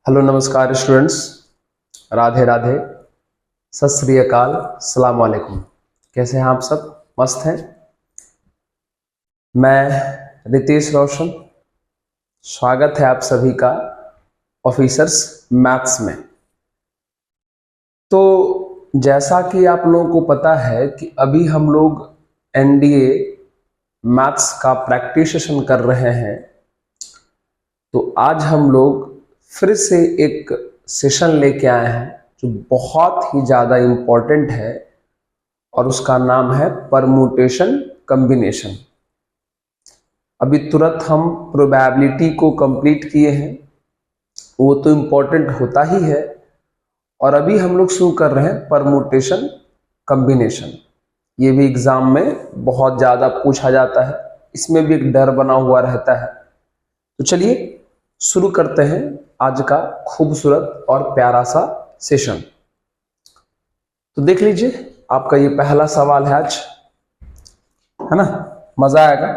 Hello नमस्कार students, Radhe Radhe, सत श्री अकाल, सलाम वालेकुम। कैसे हैं आप सब? मस्त हैं? मैं रितेश रोशन, स्वागत है आप सभी का ऑफिसर्स मैथ्स में। तो जैसा कि आप लोगों को पता है कि अभी हम लोग एनडीए मैथ्स का प्रैक्टिस सेशन कर रहे हैं, तो आज हम लोग फिर से एक सेशन लेके आए हैं जो बहुत ही ज़्यादा इम्पोर्टेंट है और उसका नाम है परम्यूटेशन कॉम्बिनेशन। अभी तुरंत हम प्रोबेबिलिटी को कंप्लीट किए हैं, वो तो इम्पोर्टेंट होता ही है, और अभी हम लोग शुरू कर रहे हैं परम्यूटेशन कॉम्बिनेशन। ये भी एग्जाम में बहुत ज़्यादा पूछा जाता है, इसमें भी एक डर बना हुआ रहता है। तो चलिए शुरू करते हैं आज का खूबसूरत और प्यारा सा सेशन। तो देख लीजिए, आपका ये पहला सवाल है आज, है ना? मजा आएगा।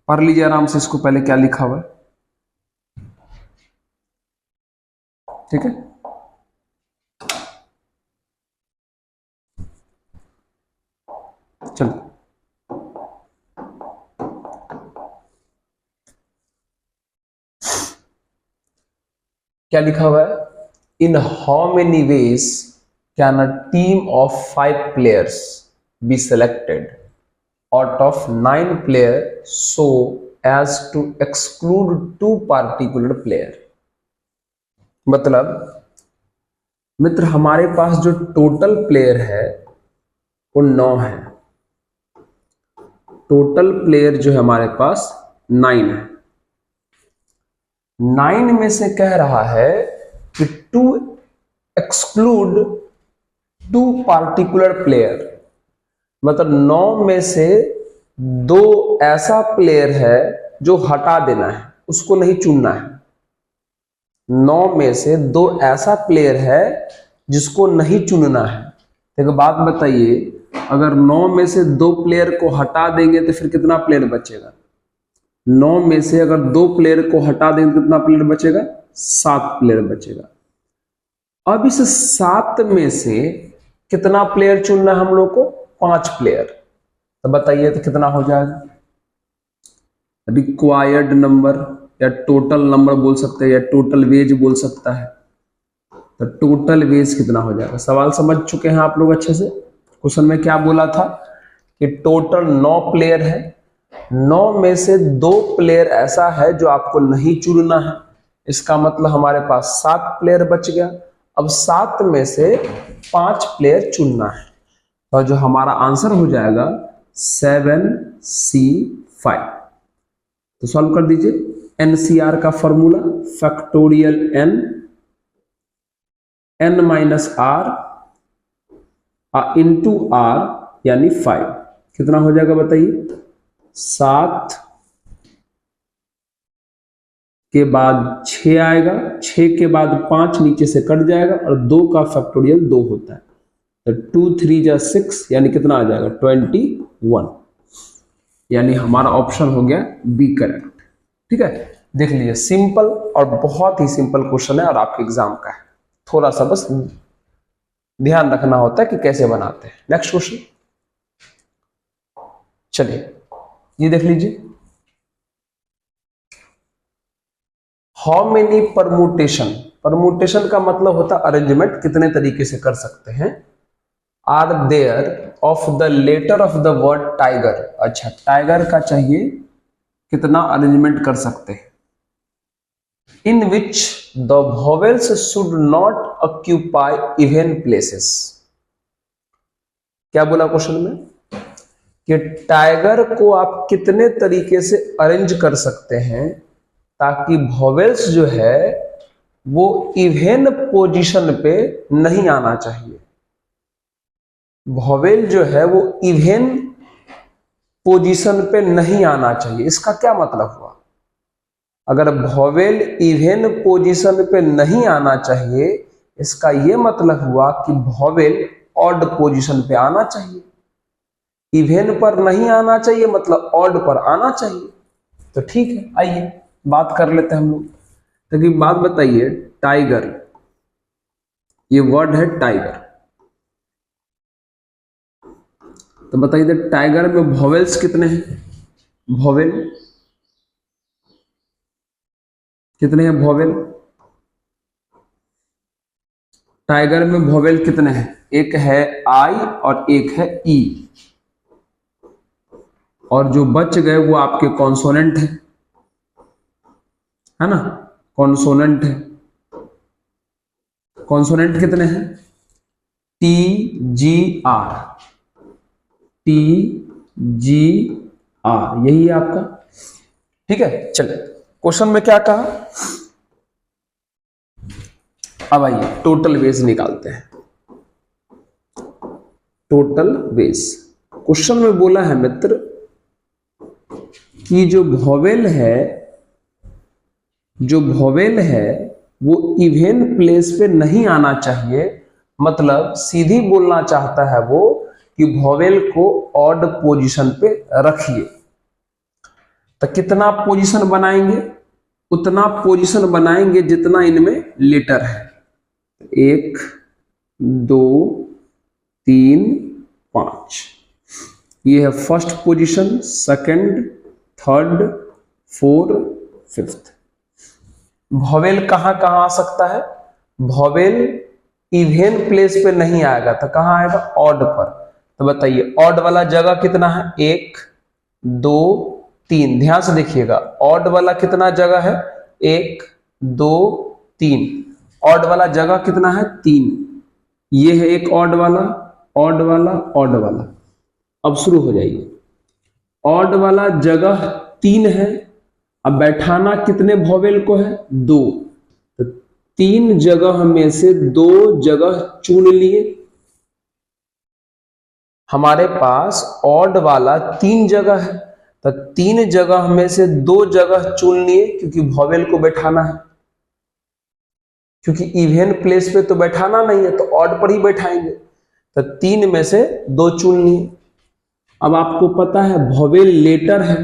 पढ़ लीजिए आराम से इसको, पहले क्या लिखा हुआ है, ठीक है? चलो, क्या लिखा हुआ है? In how many ways can a team of 5 players be selected out of 9 player so as to exclude 2 particular player। मतलब मित्र, हमारे पास जो टोटल प्लेयर है वो 9 है। टोटल प्लेयर जो है हमारे पास 9 है। 9 में से कह रहा है कि टू एक्सक्लूड 2 पार्टिकुलर प्लेयर, मतलब 9 में से 2 ऐसा प्लेयर है जो हटा देना है, उसको नहीं चुनना है। 9 में से 2 ऐसा प्लेयर है जिसको नहीं चुनना है। एक बात बताइए, अगर 9 में से 2 प्लेयर को हटा देंगे तो फिर कितना प्लेयर बचेगा? 9 में से अगर 2 प्लेयर को हटा देंगे तो कितना प्लेयर बचेगा? 7 प्लेयर बचेगा। अब इस 7 में से कितना प्लेयर चुनना है हम लोग को? 5 प्लेयर। तो बताइए तो कितना हो जाएगा? रिक्वायर्ड नंबर या टोटल नंबर बोल सकते हैं, या टोटल वेज बोल सकता है। तो टोटल वेज कितना हो जाएगा? सवाल समझ चुके हैं आप लोग अच्छे से? क्वेश्चन में क्या बोला था कि टोटल 9 प्लेयर है, 9 में से 2 प्लेयर ऐसा है जो आपको नहीं चुनना है। इसका मतलब हमारे पास 7 प्लेयर बच गया। अब 7 में से 5 प्लेयर चुनना है, और जो हमारा आंसर हो जाएगा 7C5। तो सॉल्व कर दीजिए। एनसीआर का formula factorial n minus r into r यानी 5। कितना हो जाएगा बताइए? 7 के बाद 6 आएगा, 6 के बाद 5 नीचे से कट जाएगा, और 2 का फैक्टोरियल 2 होता है। तो 2 3 जा 6, यानी कितना आ जाएगा? 21। यानी हमारा ऑप्शन हो गया बी करेक्ट। ठीक है, देख लीजिए, सिंपल और बहुत ही सिंपल क्वेश्चन है और आपके एग्जाम का है। थोड़ा सा बस ध्यान रखना होता है कि कैसे बनाते हैं। नेक्स्ट क्वेश्चन, चलिए ये देख लीजिए। हाउ मेनी परम्यूटेशन, परम्यूटेशन का मतलब होता है अरेंजमेंट, कितने तरीके से कर सकते हैं। Are there of the letter of the word tiger. अच्छा, टाइगर का चाहिए, कितना अरेंजमेंट कर सकते हैं। In which the vowels should not occupy even places. क्या बोला क्वेश्चन में कि टाइगर को आप कितने तरीके से अरेंज कर सकते हैं ताकि वोवेल्स जो है वो इवन पोजीशन पे नहीं आना चाहिए। वोवेल जो है वो इवन पोजीशन पे नहीं आना चाहिए। इसका क्या मतलब हुआ? अगर वोवेल इवन पोजीशन पे नहीं आना चाहिए, इसका यह मतलब हुआ कि वोवेल ऑड पोजीशन पे आना चाहिए। इवन पर नहीं आना चाहिए, मतलब ऑड पर आना चाहिए। तो ठीक है, आइए बात कर लेते हैं हम लोग। तो एक बात बताइए, टाइगर, ये वर्ड है टाइगर, तो बताइए टाइगर में वॉवेल्स कितने हैं? वॉवेल कितने हैं? वॉवेल टाइगर में वॉवेल कितने हैं? एक है आई और एक है ई, और जो बच गए वो आपके कॉन्सोनेंट है ना? कॉन्सोनेंट है। कॉन्सोनेंट कितने हैं? T G R, T G R, यही है आपका। ठीक है, चलिए क्वेश्चन में क्या कहा, अब आइए टोटल वेज निकालते हैं। टोटल वेज क्वेश्चन में बोला है मित्र कि जो वॉवेल है वो इवन प्लेस पे नहीं आना चाहिए, मतलब सीधी बोलना चाहता है वो कि वॉवेल को ऑड पोजीशन पे रखिए। तो कितना पोजीशन बनाएंगे? उतना पोजीशन बनाएंगे जितना इनमें लेटर है। 1 2 3 5, ये है first position, second, third, fourth, fifth. Vowel कहां कहां आ सकता है? वॉवेल इवन प्लेस पे नहीं आएगा, तो कहां आएगा? ऑड पर। तो बताइए ऑड वाला जगह कितना है? 1 2 3, ध्यान से देखिएगा, ऑड वाला कितना जगह है? 1 2 3, ऑड वाला जगह कितना है? 3। ये है एक ऑड वाला, ऑड वाला, ऑड वाला। अब शुरू हो जाइए, ऑड वाला जगह 3 है, अब बैठाना कितने वॉवेल को है? 2, तो 3 जगह में से 2 जगह चुन लिए। हमारे पास ऑड वाला 3 जगह है, तो 3 जगह में से 2 जगह चुन लिए, क्योंकि वॉवेल को बैठाना है, क्योंकि इवन प्लेस पे तो बैठाना नहीं है, तो ऑड पर ही बैठाएंगे। तो 3 में से 2 चुन लिए। अब आपको पता है वॉवेल लेटर है,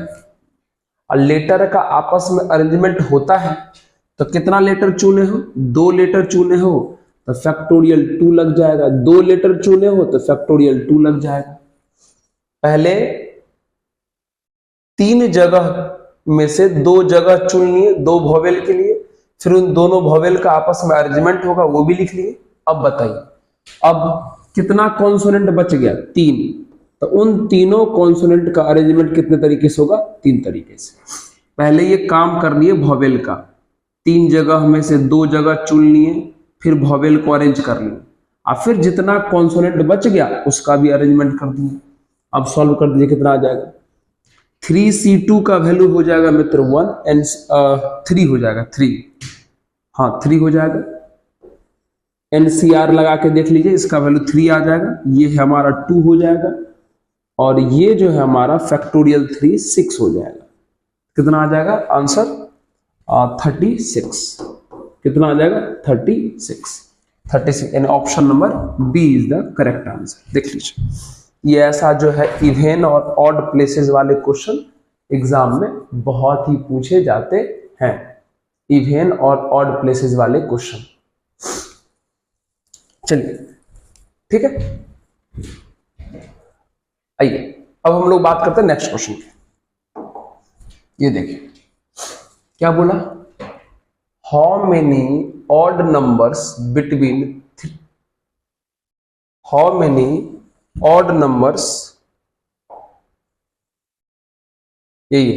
और लेटर का आपस में अरेंजमेंट होता है, तो कितना लेटर चुने हो? 2 लेटर चुने हो तो फैक्टोरियल 2 लग जाएगा, 2 लेटर चुने हो तो फैक्टोरियल 2 लग जाएगा। पहले 3 जगह में से 2 जगह चुन लिए 2 वॉवेल के लिए, फिर उन दोनों वॉवेल का आपस में अरेंजमेंट होगा, वो भी लिख लिए। अब बताइए, अब कितना कॉन्सोनेंट बच गया? 3, तो उन तीनों कॉन्सोनेंट का अरेंजमेंट कितने तरीके से होगा? 3 तरीके से। पहले ये काम कर लिए वॉवेल का, 3 जगह में से 2 जगह चुन लिए, फिर वॉवेल को अरेंज कर लिए, और फिर जितना कॉन्सोनेंट बच गया उसका भी अरेंजमेंट कर दिए। अब सॉल्व कर दीजिए, कितना आ जाएगा? 3C2 का वैल्यू हो जाएगा मित्र 1 एंड 3 हो जाएगा, 3, हाँ 3 हो जाएगा। NCR लगा के देख लीजिए, इसका वैल्यू 3 आ जाएगा, ये है हमारा 2 हो जाएगा, और ये जो है हमारा फैक्टोरियल 3 6 हो जाएगा। कितना आ जाएगा आंसर? 36। कितना आ जाएगा? 36 यानी option number B is the correct answer. देख लीजिए, ये ऐसा जो है इवन और ऑड प्लेसेस वाले क्वेश्चन एग्जाम में बहुत ही पूछे जाते हैं, इवन और ऑड प्लेसेस वाले क्वेश्चन। चलिए ठीक है, आइए अब हम लोग बात करते हैं नेक्स्ट क्वेश्चन की। ये देखिए क्या बोला, how many odd numbers between, how many odd numbers, यही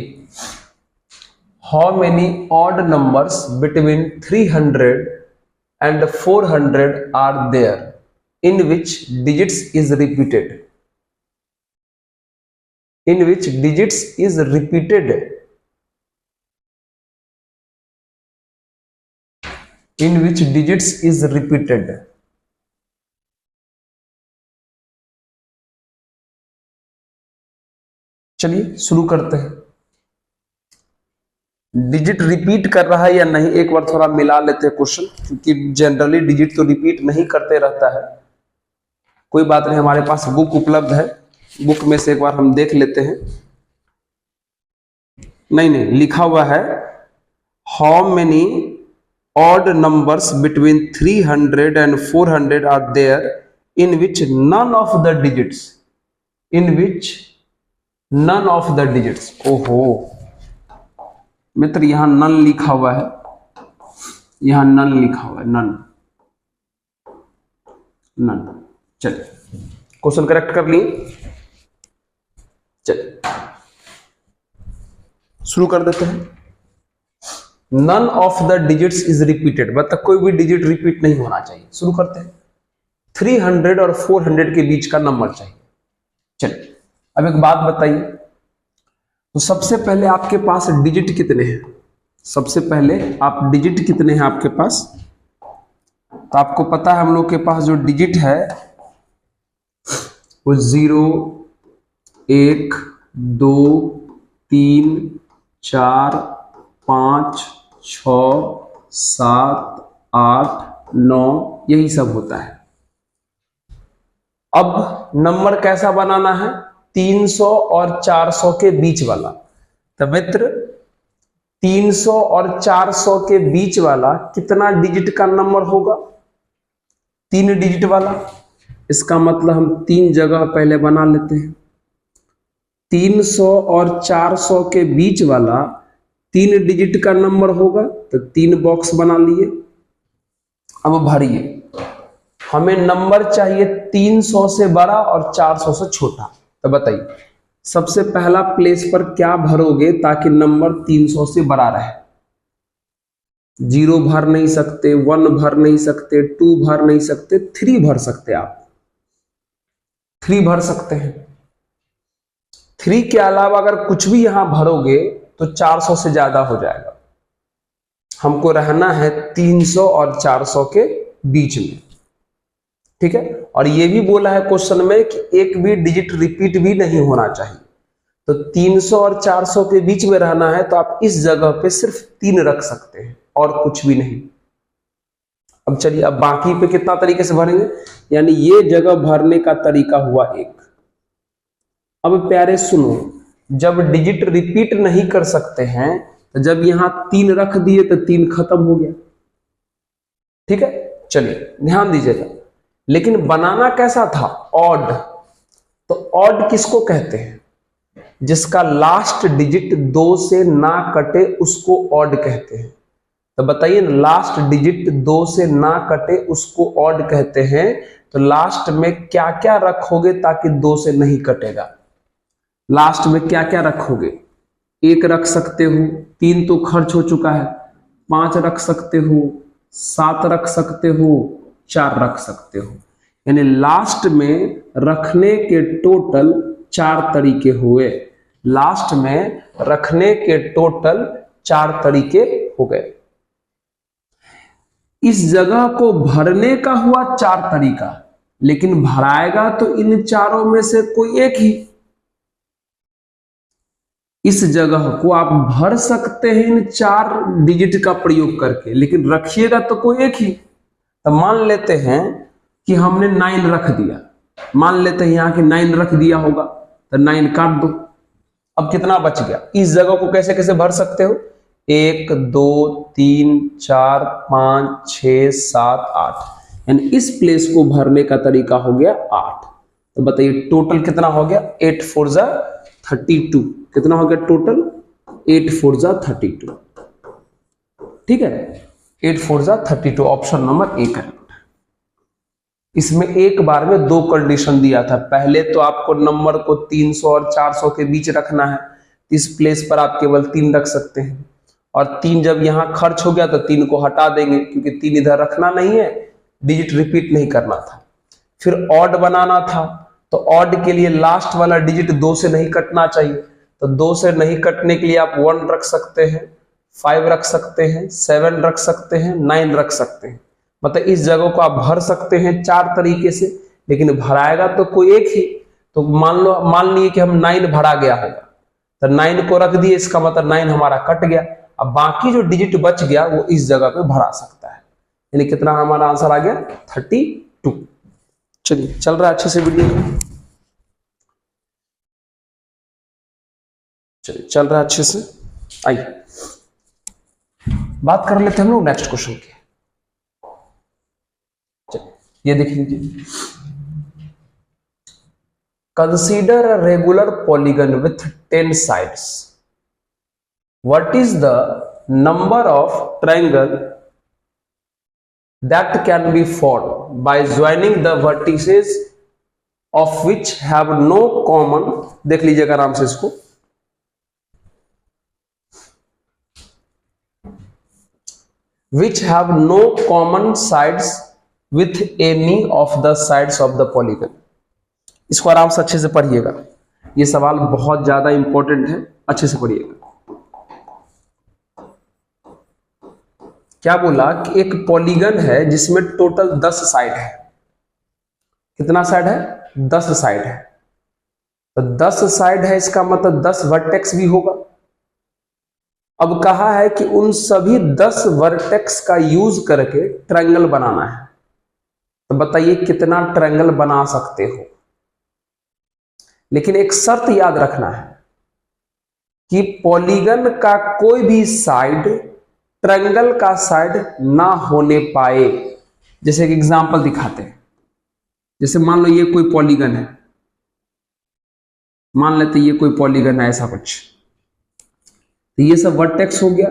how many odd numbers between 300 and 400 are there in which digits is repeated, in which digits is repeated, in which digits is repeated। चलिए शुरू करते हैं। Digit repeat कर रहा है या नहीं, एक बार थोड़ा मिला लेते हैं क्वेश्चन, क्योंकि जनरली डिजिट तो रिपीट नहीं करते रहता है। कोई बात नहीं, हमारे पास बुक उपलब्ध है, बुक में से एक बार हम देख लेते हैं। नहीं लिखा हुआ है how many odd numbers between 300 and 400 are there in which none of the digits ओहो मित्र, यहां नन लिखा हुआ है, यहां नन लिखा हुआ है, नन। चलिए क्वेश्चन करेक्ट कर लिए, चलिए शुरू कर देते हैं। None of the digits is repeated, मतलब कोई भी डिजिट रिपीट नहीं होना चाहिए। शुरू करते हैं। 300 और 400 के बीच का नंबर चाहिए। चलिए अब एक बात बताइए, तो सबसे पहले आपके पास डिजिट कितने हैं? सबसे पहले आप डिजिट कितने हैं आपके पास? तो आपको पता है हम लोग के पास जो डिजिट है वो 0, 1, 2, 3, 4, 5, 6, 7, 8, 9 यही सब होता है। अब नंबर कैसा बनाना है? 300 और 400 के बीच वाला। तो मित्र 300 और 400 के बीच वाला कितना डिजिट का नंबर होगा? 3 डिजिट वाला। इसका मतलब हम 3 जगह पहले बना लेते हैं। 300 और 400 के बीच वाला 3 डिजिट का नंबर होगा, तो 3 बॉक्स बना लिए। अब भरिए, हमें नंबर चाहिए 300 से बड़ा और 400 से छोटा। तो बताइए सबसे पहला प्लेस पर क्या भरोगे ताकि नंबर 300 से बड़ा रहे? 0 भर नहीं सकते, 1 भर नहीं सकते, 2 भर नहीं सकते, 3 भर सकते। आप 3 भर सकते हैं। 3 के अलावा अगर कुछ भी यहां भरोगे तो 400 से ज्यादा हो जाएगा। हमको रहना है 300 और 400 के बीच में, ठीक है। और ये भी बोला है क्वेश्चन में कि एक भी डिजिट रिपीट भी नहीं होना चाहिए। तो 300 और 400 के बीच में रहना है, तो आप इस जगह पे सिर्फ 3 रख सकते हैं और कुछ भी नहीं। अब चलिए, अब बाकी पे कितना तरीके से भरेंगे, यानी ये जगह भरने का तरीका हुआ एक। अब प्यारे सुनो, जब डिजिट रिपीट नहीं कर सकते हैं तो जब यहां 3 रख दिए तो 3 खत्म हो गया, ठीक है। चलिए ध्यान दीजिएगा, लेकिन बनाना कैसा था? ऑड। तो ऑड किसको कहते हैं? जिसका लास्ट डिजिट 2 से ना कटे उसको ऑड कहते हैं। तो बताइए, लास्ट डिजिट 2 से ना कटे उसको ऑड कहते हैं। तो लास्ट में क्या क्या रखोगे ताकि 2 से नहीं कटेगा? लास्ट में क्या क्या रखोगे? 1 रख सकते हो, 3 तो खर्च हो चुका है, 5 रख सकते हो, 7 रख सकते हो, 4 रख सकते हो। यानी लास्ट में रखने के टोटल 4 तरीके हुए। लास्ट में रखने के टोटल 4 तरीके हो गए। इस जगह को भरने का हुआ 4 तरीका, लेकिन भराएगा तो इन चारों में से कोई एक ही। इस जगह को आप भर सकते हैं इन 4 डिजिट का प्रयोग करके, लेकिन रखिएगा तो कोई एक ही। तो मान लेते हैं कि हमने 9 रख दिया, मान लेते हैं यहां कि 9 रख दिया होगा, तो 9 काट दो। अब कितना बच गया? इस जगह को कैसे कैसे भर सकते हो? 1, 2, 3, 4, 5, 6, 7, 8, यानी इस प्लेस को भरने का तरीका हो गया 8। तो बताइए टोटल कितना हो गया? 8 4 जा 32। कितना हो गया टोटल? 8 4 जा 32, ठीक है। 8 4 जा 32, ऑप्शन नंबर ए करेक्ट। इसमें एक बार में 2 कंडीशन दिया था। पहले तो आपको नंबर को 300 और 400 के बीच रखना है, इस प्लेस पर आप केवल 3 रख सकते हैं। और 3 जब यहां खर्च हो गया तो 3 को हटा देंगे, क्योंकि 3 इधर रखना नहीं है, डिजिट रिपीट नहीं करना था। फिर ऑड बनाना था, तो ऑड के लिए लास्ट वाला डिजिट 2 से नहीं कटना चाहिए। तो 2 से नहीं कटने के लिए आप 1 रख सकते हैं, 5 रख सकते हैं, 7 रख सकते हैं, 9 रख सकते हैं। मतलब इस जगह को आप भर सकते हैं 4 तरीके से, लेकिन भराएगा तो कोई एक ही। तो मान लिए कि हम 9 भरा गया होगा, तो 9 को रख दिए, इसका मतलब 9 हमारा कट गया। अब बाकी जो डिजिट बच गया वो इस जगह पे भरा सकता है। यानी कितना हमारा आंसर आ गया? 32। चलिए चल रहा है अच्छे से वीडियो, चलिए चल रहा है अच्छे से। आइए बात कर लेते हैं हम लोग नेक्स्ट क्वेश्चन की। ये देख लीजिए, consider a regular polygon with 10 sides, what is the number of triangle that can be formed by joining the vertices of which have no common, देख लीजिएगा आराम से इसको, which have no common sides with any of the sides of the polygon। इसको आराम से अच्छे से पढ़िएगा, ये सवाल बहुत ज्यादा इंपॉर्टेंट है, अच्छे से पढ़िएगा। क्या बोला कि एक पॉलीगन है जिसमें टोटल 10 साइड है। कितना साइड है? 10 साइड है। तो 10 साइड है, इसका मतलब 10 वर्टेक्स भी होगा। अब कहा है कि उन सभी 10 वर्टेक्स का यूज करके ट्रायंगल बनाना है। तो बताइए कितना ट्रायंगल बना सकते हो। लेकिन एक शर्त याद रखना है कि पॉलीगन का कोई भी साइड ट्रायंगल का साइड ना होने पाए। जैसे एक एग्जांपल दिखाते हैं, जैसे मान लो ये कोई पॉलीगन है, मान लेते ये कोई पॉलीगन है ऐसा कुछ, तो ये सब वर्टेक्स हो गया,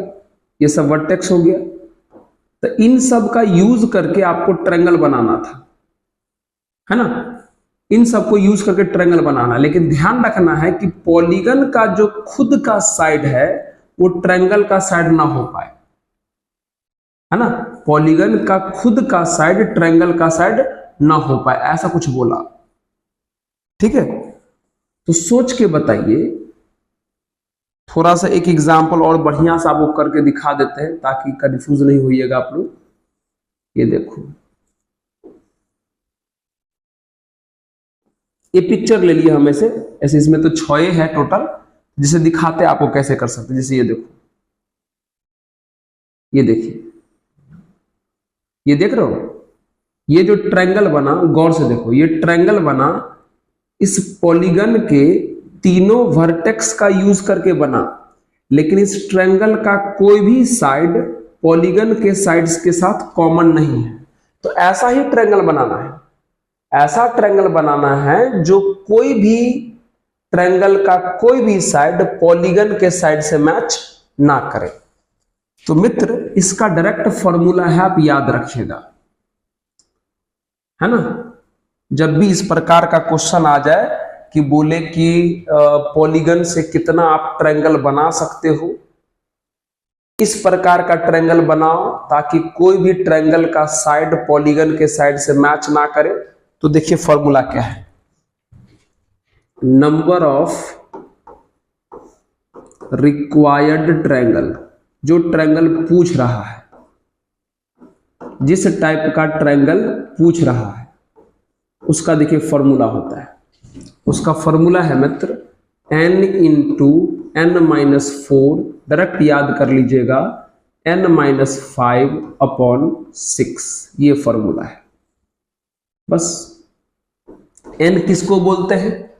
ये सब वर्टेक्स हो गया। तो इन सब का यूज करके आपको ट्रायंगल बनाना था, है ना, इन सब को यूज करके ट्रायंगल बनाना। लेकिन ध्यान रखना है कि पॉलीगन का जो खुद का साइड है वो ट्रायंगल का साइड ना हो पाए, है ना, पॉलीगन का खुद का साइड ट्रायंगल का साइड ना हो पाए, ऐसा कुछ बोला। ठीक है, तो सोच के बताइए। थोड़ा सा एक एग्जांपल और बढ़िया सा आपको करके दिखा देते हैं ताकि कंफ्यूज नहीं होइएगा आप लोग। ये देखो, ये पिक्चर ले लिया हमें से ऐसे, इसमें तो 6 है टोटल, जिसे दिखाते आपको कैसे कर सकते। जैसे ये देखो, ये देखिए, ये देख रहे हो, ये जो ट्रायंगल बना, गौर से देखो, ये ट्रायंगल बना इस पॉलीगन के तीनों वर्टेक्स का यूज करके बना। लेकिन इस ट्रायंगल का कोई भी साइड पॉलीगन के साइड्स के साथ कॉमन नहीं है। तो ऐसा ही ट्रायंगल बनाना है, ऐसा ट्रायंगल बनाना है जो कोई भी ट्रायंगल का कोई भी साइड पॉलीगन के साइड से मैच ना करे। तो मित्र, इसका डायरेक्ट फॉर्मूला है, आप याद रखिएगा, है ना। जब भी इस प्रकार का क्वेश्चन आ जाए कि बोले कि पॉलीगन से कितना आप ट्रायंगल बना सकते हो, इस प्रकार का ट्रायंगल बनाओ ताकि कोई भी ट्रायंगल का साइड पॉलीगन के साइड से मैच ना करे। तो देखिए फॉर्मूला क्या है, नंबर ऑफ रिक्वायर्ड ट्रायंगल, जो ट्रायंगल पूछ रहा है, जिस टाइप का ट्रायंगल पूछ रहा है उसका देखिए फॉर्मूला होता है। उसका फॉर्मूला है मित्र n इंटू n-4, डायरेक्ट याद कर लीजिएगा, n-5/6, ये फॉर्मूला है। बस n किसको बोलते हैं?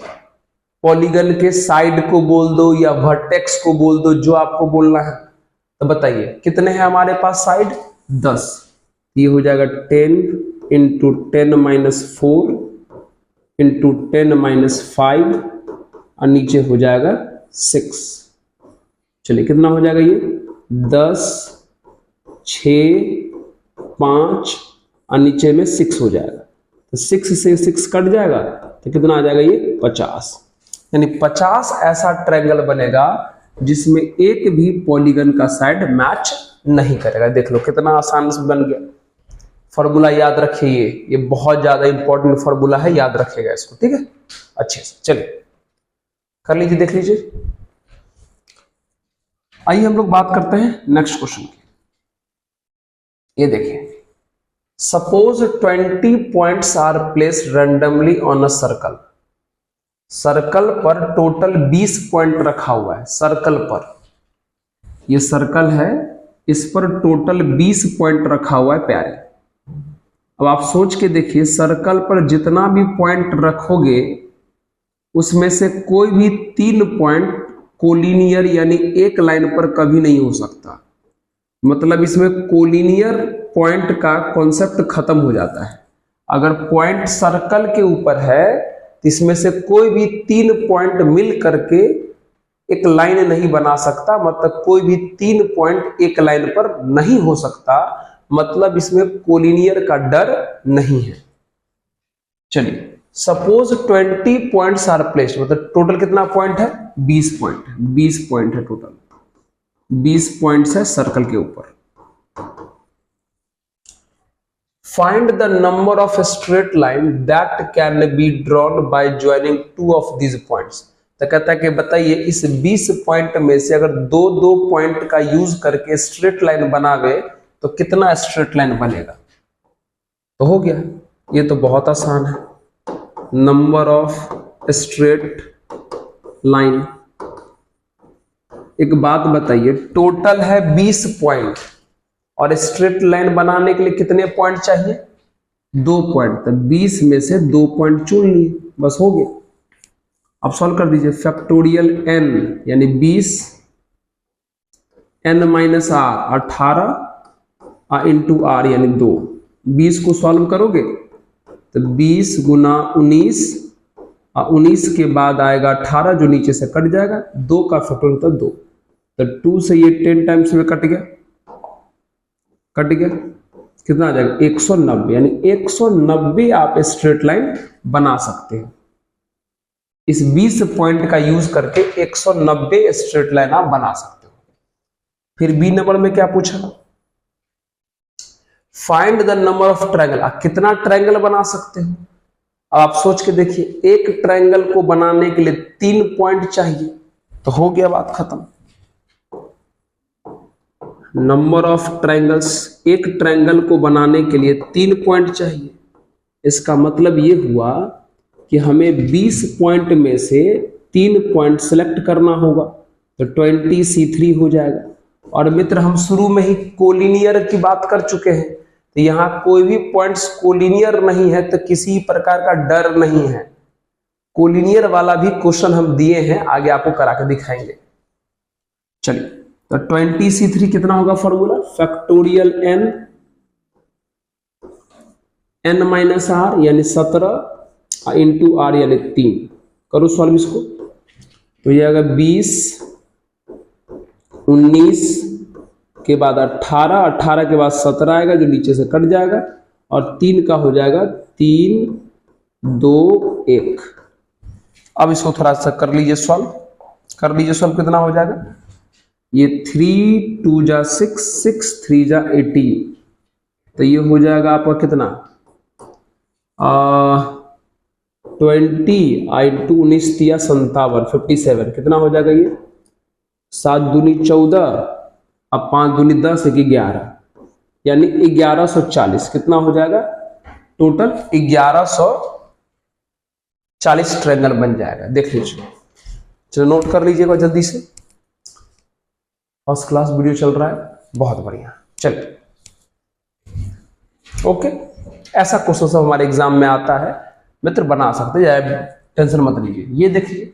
पॉलीगन के साइड को बोल दो या वर्टेक्स को बोल दो, जो आपको बोलना है। तो बताइए कितने हैं हमारे पास साइड? 10। ये हो जाएगा 10 इंटू 10-4 इंटू 10-5 और नीचे हो जाएगा 6। चलिए कितना हो जाएगा ये? 10, 6, 5 और नीचे में 6 हो जाएगा। तो 6 से 6 कट जाएगा तो कितना आ जाएगा ये? 50। यानी 50 ऐसा ट्रायंगल बनेगा जिसमें एक भी पॉलीगन का साइड मैच नहीं करेगा। देख लो कितना आसान से बन गया। फॉर्मूला याद रखिए, ये बहुत ज्यादा इंपॉर्टेंट फॉर्मूला है, याद रखिएगा इसको, ठीक है अच्छे से। चलिए कर लीजिए, देख लीजिए। आइए हम लोग बात करते हैं नेक्स्ट क्वेश्चन की। ये देखिए, suppose 20 points are placed randomly on a circle. Circle पर टोटल 20 पॉइंट रखा हुआ है। सर्कल पर, ये सर्कल है, इस पर टोटल 20 पॉइंट रखा हुआ है प्यारे। अब आप सोच के देखिए, सर्कल पर जितना भी पॉइंट रखोगे उसमें से कोई भी 3 पॉइंट कोलिनियर यानी एक लाइन पर कभी नहीं हो सकता। मतलब इसमें कोलिनियर पॉइंट का कॉन्सेप्ट खत्म हो जाता है। अगर पॉइंट सर्कल के ऊपर है तो इसमें से कोई भी 3 पॉइंट मिल करके एक लाइन नहीं बना सकता, मतलब कोई भी 3 पॉइंट एक लाइन पर नहीं हो सकता, मतलब इसमें कोलिनियर का डर नहीं है। चलिए, सपोज 20 पॉइंट्स आर प्लेस्ड, मतलब टोटल कितना पॉइंट है? 20 पॉइंट है, 20 पॉइंट है टोटल, 20 पॉइंट्स है सर्कल के ऊपर। Find the number of straight line that can be drawn by joining 2 of these points. तो कहता है कि बताइए इस 20 पॉइंट में से अगर 2 पॉइंट का यूज करके स्ट्रेट लाइन बनावे तो कितना स्ट्रेट लाइन बनेगा? तो हो गया, ये तो बहुत आसान है। नंबर ऑफ स्ट्रेट लाइन, एक बात बताइए, टोटल है 20 पॉइंट और स्ट्रेट लाइन बनाने के लिए कितने पॉइंट चाहिए? 2 पॉइंट। तो 20 में से 2 पॉइंट चुन लिए, बस हो गया। अब सॉल्व कर दीजिए। फैक्टोरियल n यानी 20 n minus r 18 into r यानी 2। 20 को सॉल्व करोगे तो 20 गुना 19 और 19 के बाद आएगा 18 जो नीचे से कट जाएगा, 2 का फैक्टोरियल होता है 2, तो 2 से ये 10 टाइम्स में कट गया, कितना आ जाएगा? 190, यानी 190 आप स्ट्रेट लाइन बना सकते हैं। इस 20 पॉइंट का यूज करके 190 स्ट्रेट लाइन आप बना सकते हो। फिर बी नंबर में क्या पूछा? Find the number of triangle. आप कितना ट्रायंगल बना सकते हो? आप सोच के देखिए, एक ट्रायंगल को बनाने के लिए 3 पॉइंट चाहिए, तो हो गया, बात खत्म। नंबर ऑफ ट्रायंगल्स, एक ट्रायंगल को बनाने के लिए 3 पॉइंट चाहिए। इसका मतलब ये हुआ कि हमें 20 पॉइंट में से 3 पॉइंट सिलेक्ट करना होगा, तो 20C3 हो जाएगा। और मित्र, हम शुरू में ही कोलिनियर की बात कर चुके हैं, तो यहां कोई भी पॉइंट्स कोलिनियर नहीं है तो किसी प्रकार का डर नहीं है। कोलिनियर वाला भी क्वेश्चन हम दिए हैं, आगे आपको करा के दिखाएंगे। चलिए, तो 20C3 कितना होगा formula? Factorial n minus r यानी 17 इंटू आर यानी 3। करो सॉल्व इसको, तो ये आएगा 20, 19 के बाद 18, 18 के बाद 17 आएगा जो नीचे से कट जाएगा, और 3 का हो जाएगा 3, 2, 1। अब इसको थोड़ा सा कर लीजिए सॉल्व, कितना हो जाएगा? ये 3 2 जा 6, 6 3 जा 18, तो ये हो जाएगा आपका कितना? 20 इंटू 19 तिया 57, 57 कितना हो जाएगा? ये 7 दूनी 14, अब 5 दूनी 10, 1 11, यानी 1140 कितना हो जाएगा? टोटल 1140 ट्रायंगल बन जाएगा। देख लीजिए, चलो नोट कर लीजिएगा जल्दी से। फर्स्ट क्लास वीडियो चल रहा है, बहुत बढ़िया। चलिए, ओके, ऐसा क्वेश्चन सब हमारे एग्जाम में आता है मित्र, बना सकते हैं, टेंशन मत लीजिए। ये देखिए,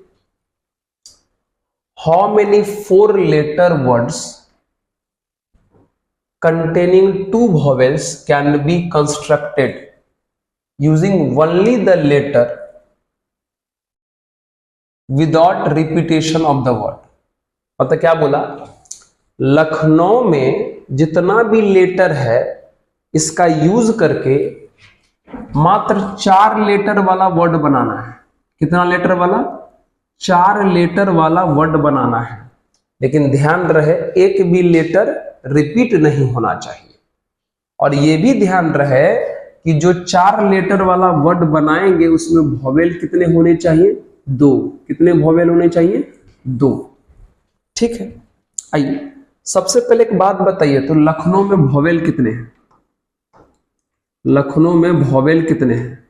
how many 4 letter words containing 2 vowels can be constructed using only the letter without repetition of the word। मतलब क्या बोला? लखनऊ में जितना भी लेटर है इसका यूज करके मात्र 4 लेटर वाला वर्ड बनाना है। कितना लेटर वाला? 4 लेटर वाला वर्ड बनाना है, लेकिन ध्यान रहे एक भी लेटर रिपीट नहीं होना चाहिए। और यह भी ध्यान रहे कि जो 4 लेटर वाला वर्ड बनाएंगे उसमें वोवेल कितने होने चाहिए? 2। कितने वोवेल होने चाहिए? 2। ठीक है, आइए सबसे पहले एक बात बताइए, तो लखनऊ में वोवेल कितने हैं? लखनऊ में वोवेल कितने हैं?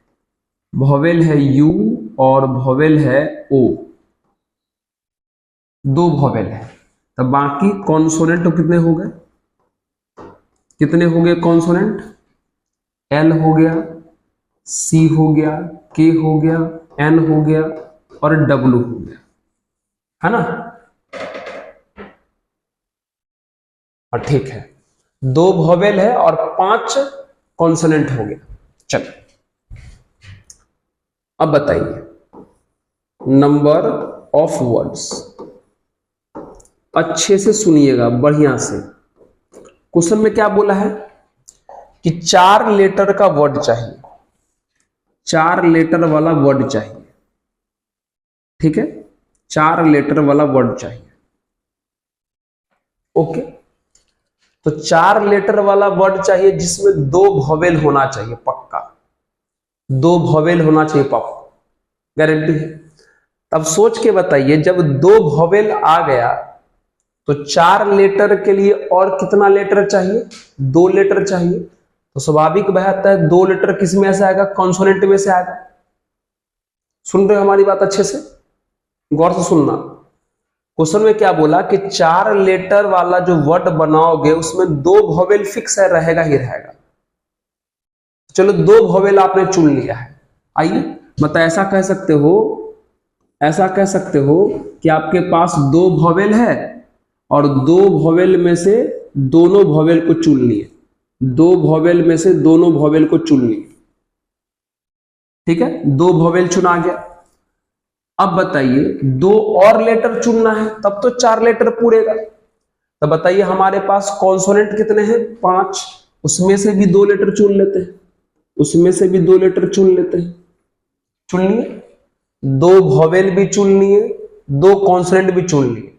वोवेल है U और वोवेल है O, 2 वोवेल है। तो बाकी कॉन्सोनेंट तो कितने हो गए? कॉन्सोनेंट? L हो गया, C हो गया, K हो गया, N हो गया और W हो गया, है ना? और ठीक है, 2 वॉवेल है और 5 कॉन्सोनेंट हो गया। चलिए अब बताइए नंबर ऑफ वर्ड्स। अच्छे से सुनिएगा बढ़िया से। क्वेश्चन में क्या बोला है कि 4 लेटर का वर्ड चाहिए, 4 लेटर वाला वर्ड चाहिए। ठीक है, 4 लेटर वाला वर्ड चाहिए। ओके, तो 4 लेटर वाला वर्ड चाहिए जिसमें 2 वॉवेल होना चाहिए पक्का, 2 वॉवेल होना चाहिए पक्का, गारंटी है। तब सोच के बताइए जब 2 वॉवेल आ गया तो 4 लेटर के लिए और कितना लेटर चाहिए, 2 लेटर चाहिए। तो स्वाभाविक बात है 2 लेटर किस में से आएगा, कॉन्सोनेंट में से आएगा। सुन रहे हो हमारी बात अच्छे से, गौर से सुनना। क्वेश्चन में क्या बोला कि 4 लेटर वाला जो वर्ड बनाओगे उसमें 2 वॉवेल फिक्स है, रहेगा ही रहेगा। चलो 2 वॉवेल आपने चुन लिया है। आइए मतलब ऐसा कह सकते हो, ऐसा कह सकते हो कि आपके पास 2 वॉवेल है और 2 वॉवेल में से दोनों वॉवेल को चुन लिए, 2 वॉवेल में से दोनों वॉवेल को चुन लिए। ठीक है, 2 वॉवेल चुना गया। अब बताइए 2 और लेटर चुनना है तब तो 4 लेटर पूरेगा। तो बताइए हमारे पास कॉन्सोनेंट कितने हैं, 5, उसमें से भी 2 लेटर चुन लेते हैं, उसमें से भी 2 लेटर चुन लेते हैं। चुन लिए, 2 वॉवेल भी चुन लिए, 2 कॉन्सोनेंट भी चुन लिए,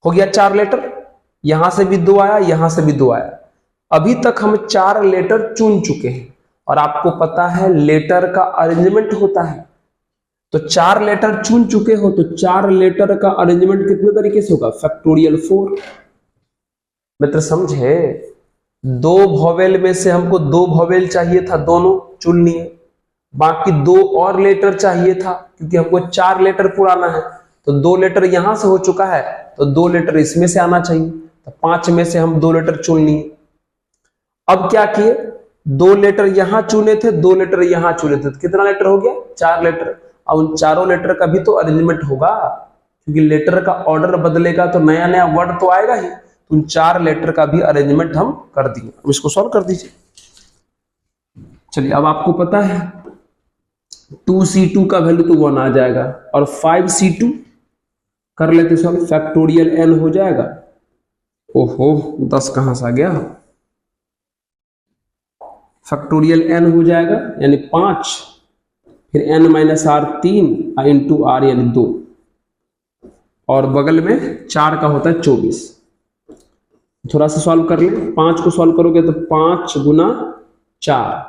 हो गया 4 लेटर। यहां से भी 2 आया, यहां से भी 2 आया। अभी तक हम 4 लेटर चुन चुके हैं और आपको पता है लेटर का अरेंजमेंट होता है। तो 4 लेटर चुन चुके हो तो 4 लेटर का अरेंजमेंट कितने तरीके से होगा, फैक्टोरियल 4। मित्र समझे, 2 वॉवेल में से हमको 2 वॉवेल चाहिए था, दोनों चुन लिए। बाकी 2 और लेटर चाहिए था क्योंकि हमको 4 लेटर पुराना है। तो 2 लेटर यहां से हो चुका है तो 2 लेटर इसमें से आना चाहिए। तो 5 में से हम 2 लेटर चुन लिए। अब क्या किए, 2 लेटर यहां चुने थे, 2 लेटर यहां चुने थे, तो कितना लेटर हो गया, 4 लेटर। अब उन चारों लेटर का भी तो अरेंजमेंट होगा क्योंकि लेटर का ऑर्डर बदलेगा तो नया नया वर्ड तो आएगा ही। तो उन 4 लेटर का भी अरेंजमेंट हम कर दिए। अब इसको सॉल्व कर दीजिए। चलिए अब आपको पता है 2c2 का वैल्यू तो 1 आ जाएगा और 5c2 कर लेते सॉल्व, फैक्टोरियल n हो जाएगा। ओहो 10 कहां से आ गया, फैक्टोरियल n हो जाएगा यानी 5, फिर n minus r 3 into r यानी 2, और बगल में 4 का होता है 24। थोड़ा सा सॉल्व कर ले, 5 को सॉल्व करोगे तो 5 गुना 4,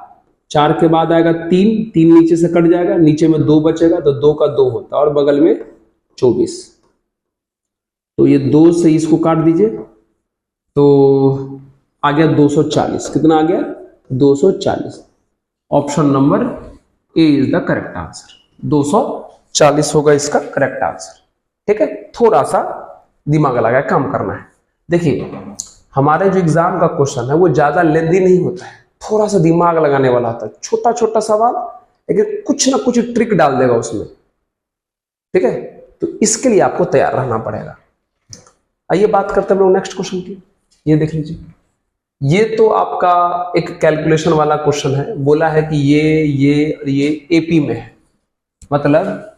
4 के बाद आएगा 3, 3 नीचे से कट जाएगा, नीचे में 2 बचेगा तो 2 का 2 होता है और बगल में 24। तो ये 2 से इसको काट दीजिए तो आ गया 240। कितना आ गया, 240। Option number A is the correct answer, 240 होगा इसका करेक्ट आंसर। ठीक है, थोड़ा सा दिमाग लगा काम करना है। देखिए हमारे जो एग्जाम का क्वेश्चन है वो ज्यादा लेंदी नहीं होता है, थोड़ा सा दिमाग लगाने वाला होता है, छोटा छोटा सवाल लेकिन कुछ ना कुछ ट्रिक डाल देगा उसमें। ठीक है, तो इसके लिए आपको तैयार रहना पड़ेगा। आइए बात करते हैं हम लोग नेक्स्ट क्वेश्चन की। ये देख लीजिए, ये तो आपका एक कैलकुलेशन वाला क्वेश्चन है। बोला है कि ये एपी में है, मतलब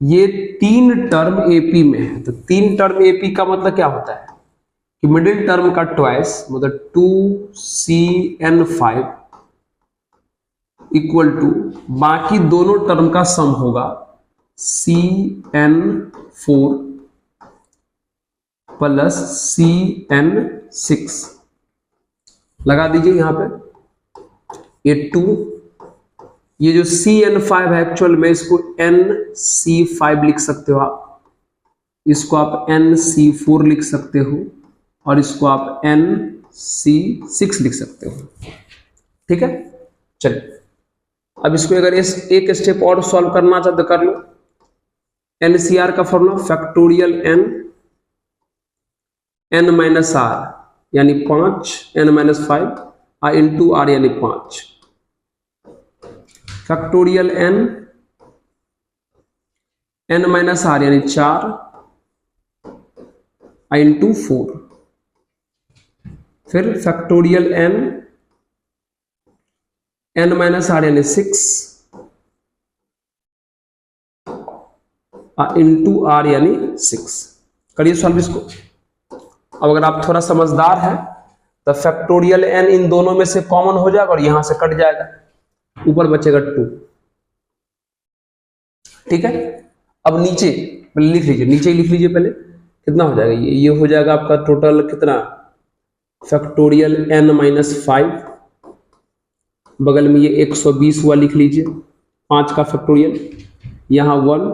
ये 3 टर्म एपी में है। तो 3 टर्म एपी का मतलब क्या होता है कि मिडिल टर्म का ट्वाइस, मतलब 2cn5 इक्वल टू बाकी दोनों टर्म का सम होगा cn4 प्लस cn6। लगा दीजिए यहां पे ये 2, ये जो cn5 है एक्चुअल में इसको nc5 लिख सकते हो आप, इसको आप nc4 लिख सकते हो और इसको आप nc6 लिख सकते हो। ठीक है, चलिए अब इसको अगर एक स्टेप और सॉल्व करना चाहते कर लो। NCR का formula factorial n minus r यानी 5, n माइनस 5 इंटू आर यानी 5, फैक्टोरियल n माइनस आर यानी 4 इंटू 4, फिर factorial n, n minus r यानी 6 इंटू आर यानी 6। करिए सॉल्व इसको। अब अगर आप थोड़ा समझदार हैं तो फैक्टोरियल n इन दोनों में से कॉमन हो जाएगा और यहां से कट जाएगा, ऊपर बचेगा 2। ठीक है, अब नीचे लिख लीजिए, नीचे ही लिख लीजिए पहले। कितना हो जाएगा ये हो जाएगा आपका टोटल कितना, फैक्टोरियल n माइनस 5, बगल में ये 120 हुआ, लिख लीजिए 5 का फैक्टोरियल, यहाँ 1,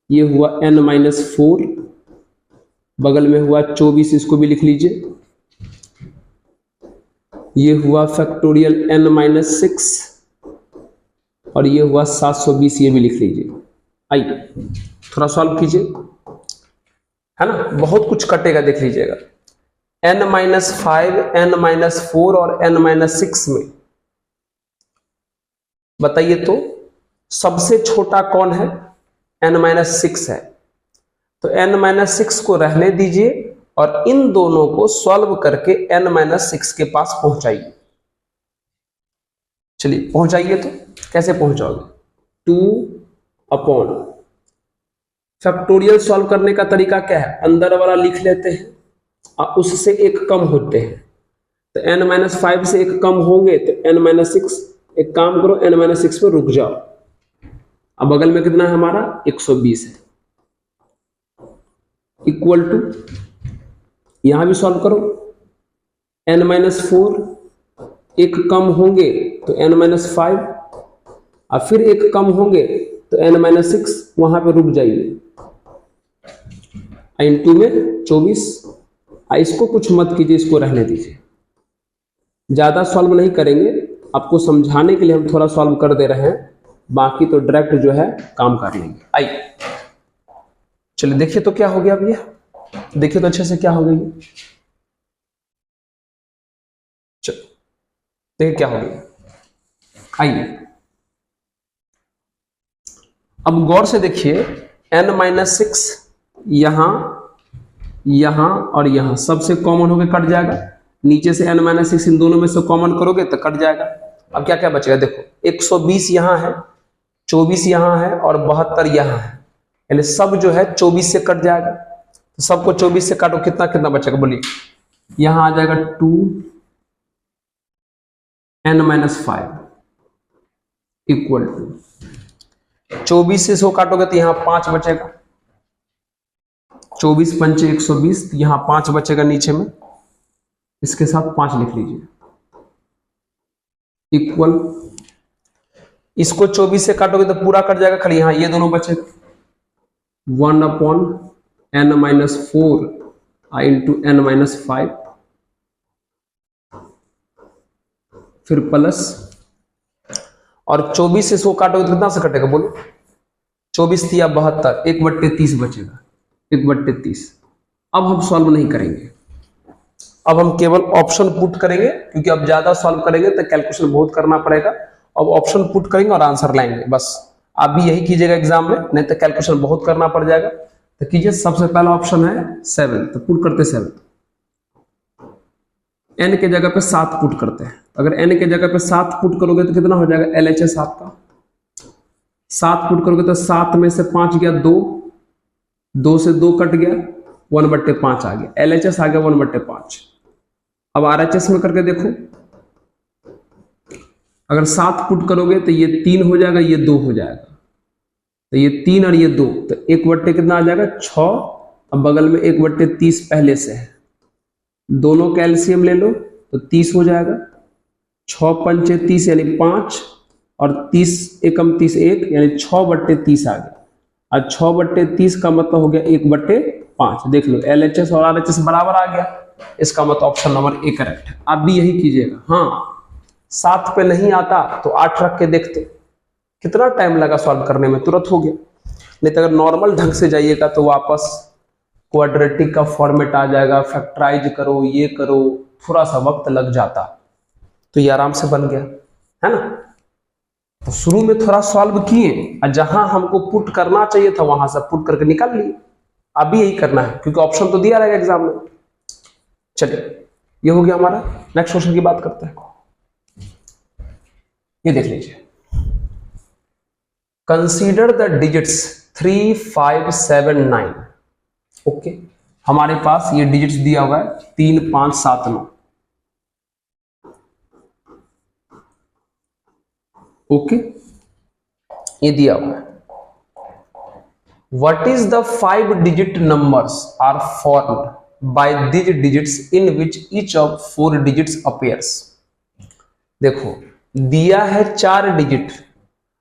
ये हुआ n माइनस 4, बगल में हुआ 24, इसको भी लिख लीजिए, ये हुआ फैक्टोरियल n माइनस 6 और ये हुआ 720, ये भी लिख लीजिए। आइए थोड़ा सॉल्व कीजिए, है ना, बहुत कुछ कटेगा, देख लीजिएगा। n माइनस 5, n माइनस 4 और n माइनस 6 में बताइए तो सबसे छोटा कौन है, n माइनस 6 है, तो n माइनस 6 को रहने दीजिए और इन दोनों को सॉल्व करके n माइनस 6 के पास पहुंचाइए। चलिए पहुंचाइए, तो कैसे पहुंचाओगे, 2 अपॉन, फैक्टोरियल सॉल्व करने का तरीका क्या है, अंदर वाला लिख लेते हैं और उससे एक कम होते हैं, तो n माइनस 5 से एक कम होंगे तो n माइनस 6, एक काम करो n माइनस 6 पे रुक जाओ। अब बगल में कितना है हमारा, 120 है, इक्वल टू, यहां भी सॉल्व करो, n माइनस 4, एक कम होंगे तो n माइनस 5 और फिर एक कम होंगे तो n माइनस 6, वहां पे रुक जाइए, इन 2 में 24। इसको कुछ मत कीजिए, इसको रहने दीजिए, ज्यादा सॉल्व नहीं करेंगे, आपको समझाने के लिए हम थोड़ा सॉल्व कर दे रहे हैं, बाकी तो डायरेक्ट जो है काम कर लेंगे। आइए चलिए देखिए तो क्या हो गया, अब ये देखिए तो अच्छे से क्या हो गई, चलो देखिए क्या हो गया। आइए अब गौर से देखिए, n माइनस 6 यहां, यहां और यहां सबसे कॉमन होकर कट जाएगा, नीचे से n माइनस 6 इन दोनों में से कॉमन करोगे तो कट जाएगा। अब क्या क्या बचेगा, देखो 120 यहां है, 24 यहां है और 72 यहां है, यानी सब जो है 24 से कट जाएगा, तो सबको 24 से काटो, कितना कितना बचेगा बोलिए, यहां आ जाएगा 2 n माइनस 5 इक्वल टू, 24 से 100 काटोगे तो यहां 5 बचेगा, 24 पंचे 120, यहां 5 बचेगा नीचे में, इसके साथ 5 लिख लीजिए, इक्वल, इसको 24 से काटोगे तो पूरा कट जाएगा, खाली यहां ये दोनों बचेगा, 1 upon n minus 4 into n minus 5, फिर प्लस, और 24 से 100 काटोगे तो कितना से कटेगा बोलो, 24 दिया 72, 1/30 बचेगा, 1/30। अब हम सॉल्व नहीं करेंगे, अब हम केवल ऑप्शन पुट करेंगे, क्योंकि अब ज्यादा सॉल्व करेंगे तो कैलकुलेशन बहुत करना पड़ेगा। अब ऑप्शन पुट करेंगे और आंसर लाएंगे, बस आप भी यही कीजिएगा एग्जाम में, नहीं तो कैलकुलेशन बहुत करना पड़ जाएगा। तो कीजिए, सबसे पहला ऑप्शन है 7, तो पुट करते 7, n के जगह पे 7 पुट करते हैं, अगर n के जगह पे 7 पुट करोगे तो कितना हो जाएगा, LHS आपका 7 पुट करोगे तो 7 में से 5 गया 2, 2 से 2 कट गया, 1/5 आ गया, LHS आ गया 1/5। अब RHS में करके देखो, अगर 7 पुट करोगे तो ये 3 हो जाएगा, ये 2 हो जाएगा, तो ये 3 और ये 2, तो 1 कितना आ जाएगा 6, अब बगल में 1/30 पहले से है, दोनों का एलसीएम ले लो तो 30 हो जाएगा, 6 पंचे 30 यानी 5 और 30 एकम 30 1 यानी 6/30 आ गया, और 6/30 का मतलब हो गया 1/5। देख लो LHS और RHS बराबर आ गया, इसका मतलब ऑप्शन नंबर ए करेक्ट है। आप भी यही कीजिएगा। हाँ 7 पे नहीं आता तो 8 रख के देखते, कितना टाइम लगा सॉल्व करने में, तुरंत हो गया। नहीं तो अगर नॉर्मल ढंग से जाइएगा तो वापस क्वाड्रेटिक का फॉर्मेट आ जाएगा, फैक्टराइज करो, ये करो, थोड़ा सा वक्त लग जाता, तो ये आराम से बन गया, है ना। तो शुरू में थोड़ा सॉल्व किए और जहां हमको पुट करना चाहिए था वहां से पुट करके निकाल लिए। अभी यही करना है क्योंकि ऑप्शन तो दिया रहेगा एग्जाम में। चलिए ये हो गया हमारा। नेक्स्ट क्वेश्चन की बात करते हैं। ये देख लीजिए, कंसीडर द डिजिट्स 3, 5, 7, 9। ओके, हमारे पास ये डिजिट्स दिया हुआ है 3, 5, 7, 9। ओके, ये दिया हुआ है। What is the 5 digit numbers are formed by these digits in which each of 4 digits appears? देखो, दिया है 4 डिजिट,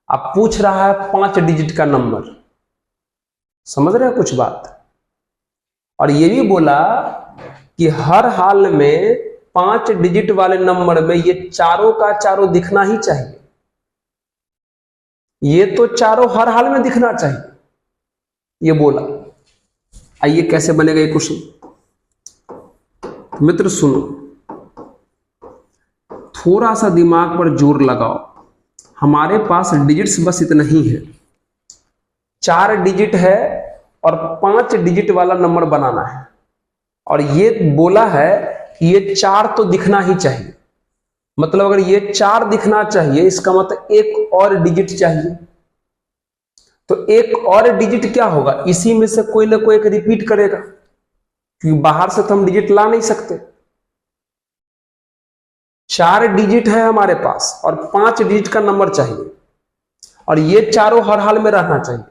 अब पूछ रहा है 5 डिजिट का नंबर। समझ रहे हो कुछ बात? और ये भी बोला कि हर हाल में 5 डिजिट वाले नंबर में ये चारों का चारों दिखना ही चाहिए। ये तो चारों हर हाल में दिखना चाहिए, ये बोला। आइए कैसे बनेगा ये क्वेश्चन, मित्र सुनो, थोड़ा सा दिमाग पर जोर लगाओ। हमारे पास डिजिट्स बस इतना ही है, 4 डिजिट है और 5 डिजिट वाला नंबर बनाना है। और ये बोला है कि ये 4 तो दिखना ही चाहिए। मतलब अगर ये 4 दिखना चाहिए, इसका मतलब एक और डिजिट चाहिए। तो एक और डिजिट क्या होगा, इसी में से कोई ना कोई एक रिपीट करेगा, क्योंकि बाहर से तो हम डिजिट ला नहीं सकते। 4 डिजिट है हमारे पास और 5 डिजिट का नंबर चाहिए, और ये चारों हर हाल में रहना चाहिए।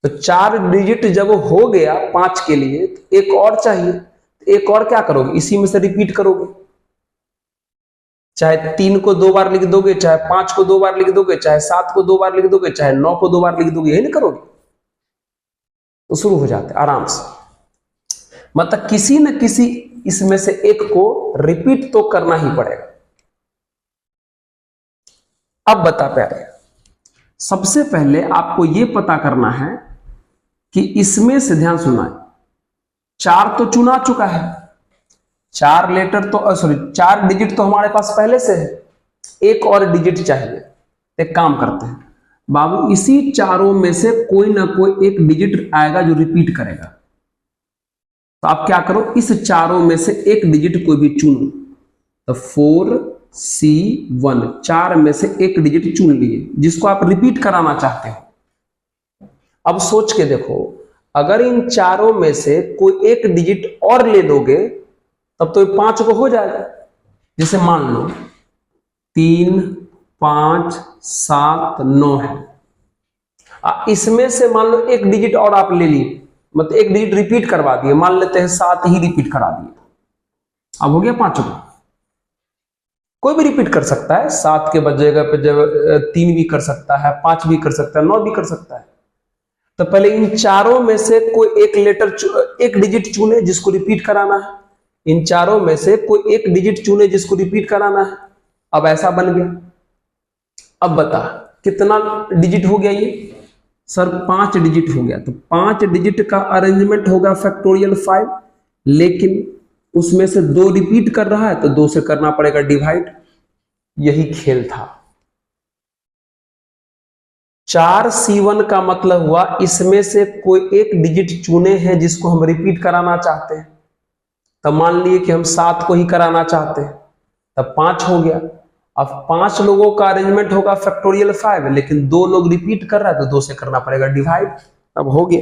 तो 4 डिजिट जब हो गया 5 के लिए, तो एक और चाहिए। एक और क्या करोगे, इसी में से रिपीट करोगे। चाहे 3 को 2 बार लिख दोगे, चाहे 5 को 2 बार लिख दोगे, चाहे 7 को 2 बार लिख दोगे, चाहे 9 को 2 बार लिख दोगे, यही नहीं करोगे? तो शुरू हो जाते आराम से। मतलब किसी न किसी इसमें से एक को रिपीट तो करना ही पड़ेगा। अब बता प्यारे, सबसे पहले आपको यह पता करना है कि इसमें से, ध्यान सुना, 4 तो चुना चुका है, 4 लेटर तो 4 डिजिट तो हमारे पास पहले से है, एक और डिजिट चाहिए। एक काम करते हैं बाबू, इसी चारों में से कोई ना कोई एक डिजिट आएगा जो रिपीट करेगा। तो आप क्या करो, इस चारों में से एक डिजिट कोई भी चुनो। तो 4C1, 4 में से एक डिजिट चुन लिए जिसको आप रिपीट कराना चाहते हो। अब सोच के देखो, अगर इन चारों में से कोई एक डिजिट और ले लोगे तब तो 5 को हो जाएगा। जैसे मान लो 3, 5, 7, 9 है, इसमें से मान लो एक डिजिट और आप ले लिए, मतलब एक डिजिट रिपीट करवा दिए, मान लेते हैं 7 ही रिपीट करा दिए। अब हो गया 5 को। कोई भी रिपीट कर सकता है, 7 के जगह पे 3 भी कर सकता है, 5 भी कर सकता है, 9 भी कर सकता है। तो पहले इन चारों में से कोई एक लेटर, एक डिजिट चुने जिसको रिपीट कराना है। इन चारों में से कोई एक डिजिट चुने जिसको रिपीट कराना है। अब ऐसा बन गया। अब बता कितना डिजिट हो गया ये? सर 5 डिजिट हो गया। तो 5 डिजिट का अरेंजमेंट होगा फैक्टोरियल 5, लेकिन उसमें से 2 रिपीट कर रहा है तो 2 से करना पड़ेगा डिवाइड। यही खेल था। 4C1 का मतलब हुआ इसमें से कोई एक डिजिट चुने हैं जिसको हम रिपीट कराना चाहते हैं। तब मान लिए कि हम 7 को ही कराना चाहते हैं, तब 5 हो गया। अब 5 लोगों का अरेंजमेंट होगा फैक्टोरियल 5, लेकिन 2 लोग रिपीट कर रहा है तो 2 से करना पड़ेगा डिवाइड। अब हो गया।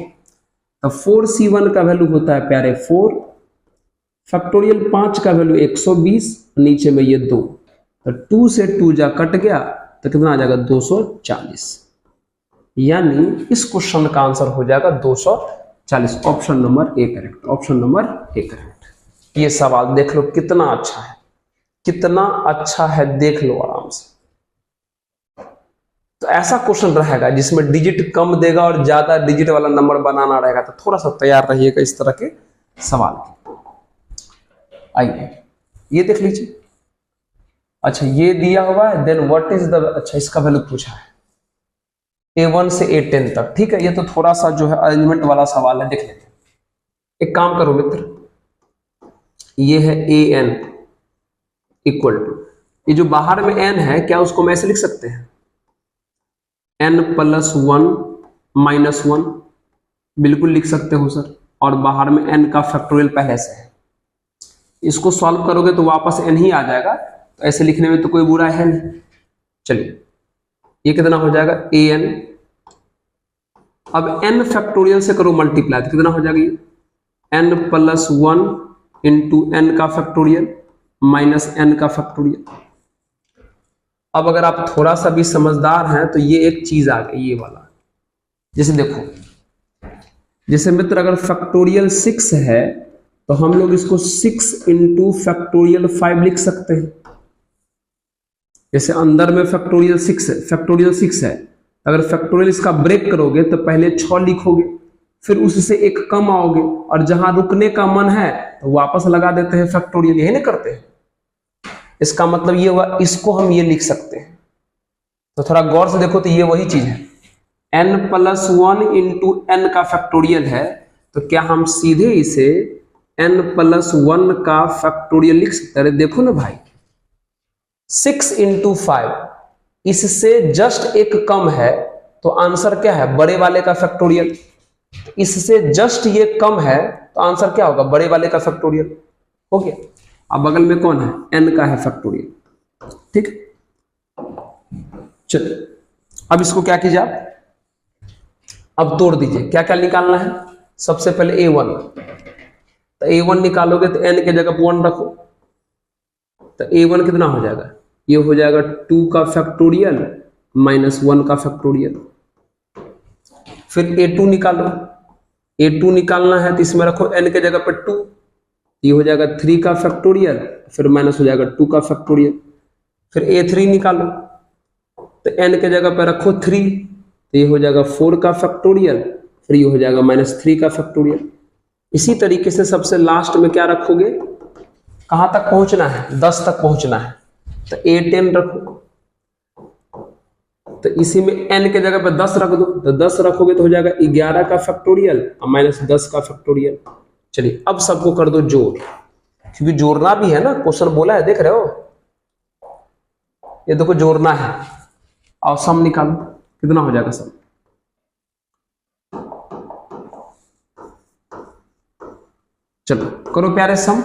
तब 4C1 का वैल्यू होता है प्यारे 4, फैक्टोरियल 5 का वैल्यू 120, नीचे में ये 2, तो 2 से 2 जा कट गया तो कितना आ जाएगा 240। यानी इस क्वेश्चन का आंसर हो जाएगा 240। Option number A correct. Option number A correct. ये सवाल देख लो कितना अच्छा है, कितना अच्छा है, देख लो आराम से। तो ऐसा क्वेश्चन रहेगा जिसमें डिजिट कम देगा और ज्यादा डिजिट वाला नंबर बनाना रहेगा, तो थोड़ा सा तैयार रहिएगा इस तरह के सवाल के। आइए ये देख लीजिए। अच्छा ये दिया हुआ है, देन व्हाट इज द, अच्छा इसका वैल्यू पूछा है A1 से A10 तक। ठीक है, ये तो थोड़ा सा जो है अरेंजमेंट वाला सवाल है, देख लेते हैं। एक काम करो मित्र, ये है AN इक्वल टू, ये जो बाहर में n है, क्या उसको मैं ऐसे लिख सकते हैं n+1 -1? बिल्कुल लिख सकते हो सर। और बाहर में n का फैक्टोरियल पहले से है। इसको सॉल्व करोगे तो वापस n ही आ जाएगा, तो ऐसे लिखने में तो कोई बुरा है नहीं। चलिए ये कितना हो जाएगा an, अब n फैक्टोरियल से करो मल्टीप्लाई, तो कितना हो जाएगा ये n प्लस 1 इंटू n का फैक्टोरियल माइनस n का फैक्टोरियल। अब अगर आप थोड़ा सा भी समझदार हैं तो ये एक चीज आ गई ये वाला, जैसे देखो, जैसे मित्र अगर फैक्टोरियल 6 है तो हम लोग इसको 6 इंटू फैक्टोरियल 5 लिख सकते हैं। जैसे अंदर में फैक्टोरियल 6 है, अगर फैक्टोरियल इसका ब्रेक करोगे तो पहले 6 लिखोगे, फिर उससे एक कम आओगे, और जहां रुकने का मन है तो वापस लगा देते हैं फैक्टोरियल, यही नहीं करते हैं। इसका मतलब ये हुआ, इसको हम ये लिख सकते हैं। तो थोड़ा गौर से देखो तो ये वही चीज है, n प्लस 1 इंटू n का फैक्टोरियल है, तो क्या हम सीधे इसे n प्लस 1 का फैक्टोरियल लिख सकते हैं? अरे देखो ना भाई, 6 इंटू 5 इससे जस्ट एक कम है, तो आंसर क्या है बड़े वाले का फैक्टोरियल। इससे जस्ट ये कम है तो आंसर क्या होगा बड़े वाले का फैक्टोरियल हो गया। अब बगल में कौन है n का है फैक्टोरियल, ठीक। चलिए अब इसको क्या कीजिए आप, अब तोड़ दीजिए, क्या क्या निकालना है। सबसे पहले a1, तो a1 निकालोगे तो n के जगह 1 रखो, तो a1 कितना हो जाएगा, ये हो जाएगा 2 का फैक्टोरियल माइनस 1 का फैक्टोरियल। फिर a2 निकालो, a2 निकालना है तो इसमें रखो n के जगह पर 2, ये हो जाएगा 3 का फैक्टोरियल, फिर माइनस हो जाएगा 2 का फैक्टोरियल। फिर a3 निकालो, तो n के जगह पर रखो 3, तो ये हो जाएगा 4 का फैक्टोरियल, फिर ये हो जाएगा माइनस 3 का फैक्टोरियल। इसी तरीके से सबसे लास्ट में क्या रखोगे, कहां तक पहुंचना है 10 तक पहुंचना है, तो a10 रखो, तो इसी में n के जगह पर 10 रख दो, तो 10 रखोगे तो हो जाएगा 11 का फैक्टोरियल और माइनस 10 का फैक्टोरियल। चलिए अब सबको कर दो जोड़, क्योंकि जोड़ना भी है ना, क्वेश्चन बोला है देख रहे हो, ये देखो जोड़ना है। और सम निकालो, कितना हो जाएगा सम, चलो करो प्यारे सम।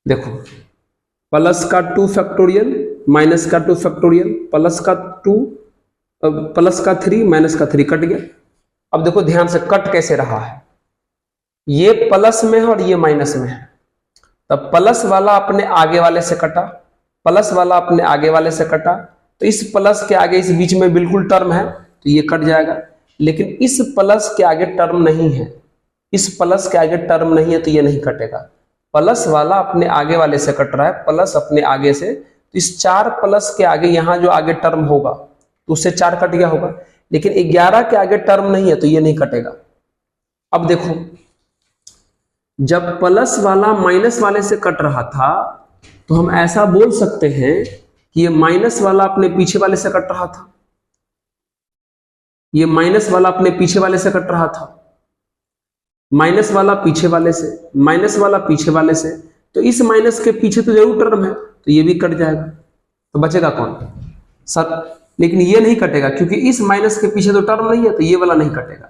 देखो प्लस का 2 फैक्टोरियल माइनस का 2 फैक्टोरियल, प्लस का 2 प्लस का 3 माइनस का 3 कट गया। अब देखो ध्यान से कट कैसे रहा है, ये प्लस में है और ये माइनस में है, तब प्लस वाला अपने आगे वाले से कटा, प्लस वाला अपने आगे वाले से कटा, तो इस प्लस के आगे इस बीच में बिल्कुल टर्म है तो ये कट जाएगा। लेकिन इस प्लस के आगे टर्म नहीं है, इस प्लस के आगे टर्म नहीं है तो ये नहीं कटेगा। प्लस वाला अपने आगे वाले से कट रहा है, प्लस अपने आगे से, तो इस 4 प्लस के आगे यहां जो आगे टर्म होगा तो उससे 4 कट गया होगा, लेकिन 11 के आगे टर्म नहीं है तो ये नहीं कटेगा। अब देखो जब प्लस वाला माइनस वाले से कट रहा था तो हम ऐसा बोल सकते हैं कि ये माइनस वाला अपने पीछे वाले से कट रहा था, ये माइनस वाला अपने पीछे वाले से कट रहा था, माइनस वाला पीछे वाले से, माइनस वाला पीछे वाले से, तो इस माइनस के पीछे तो जरूर टर्म है तो ये भी कट जाएगा, तो बचेगा कौन सर। लेकिन ये नहीं कटेगा क्योंकि इस माइनस के पीछे तो टर्म नहीं है तो ये वाला नहीं कटेगा,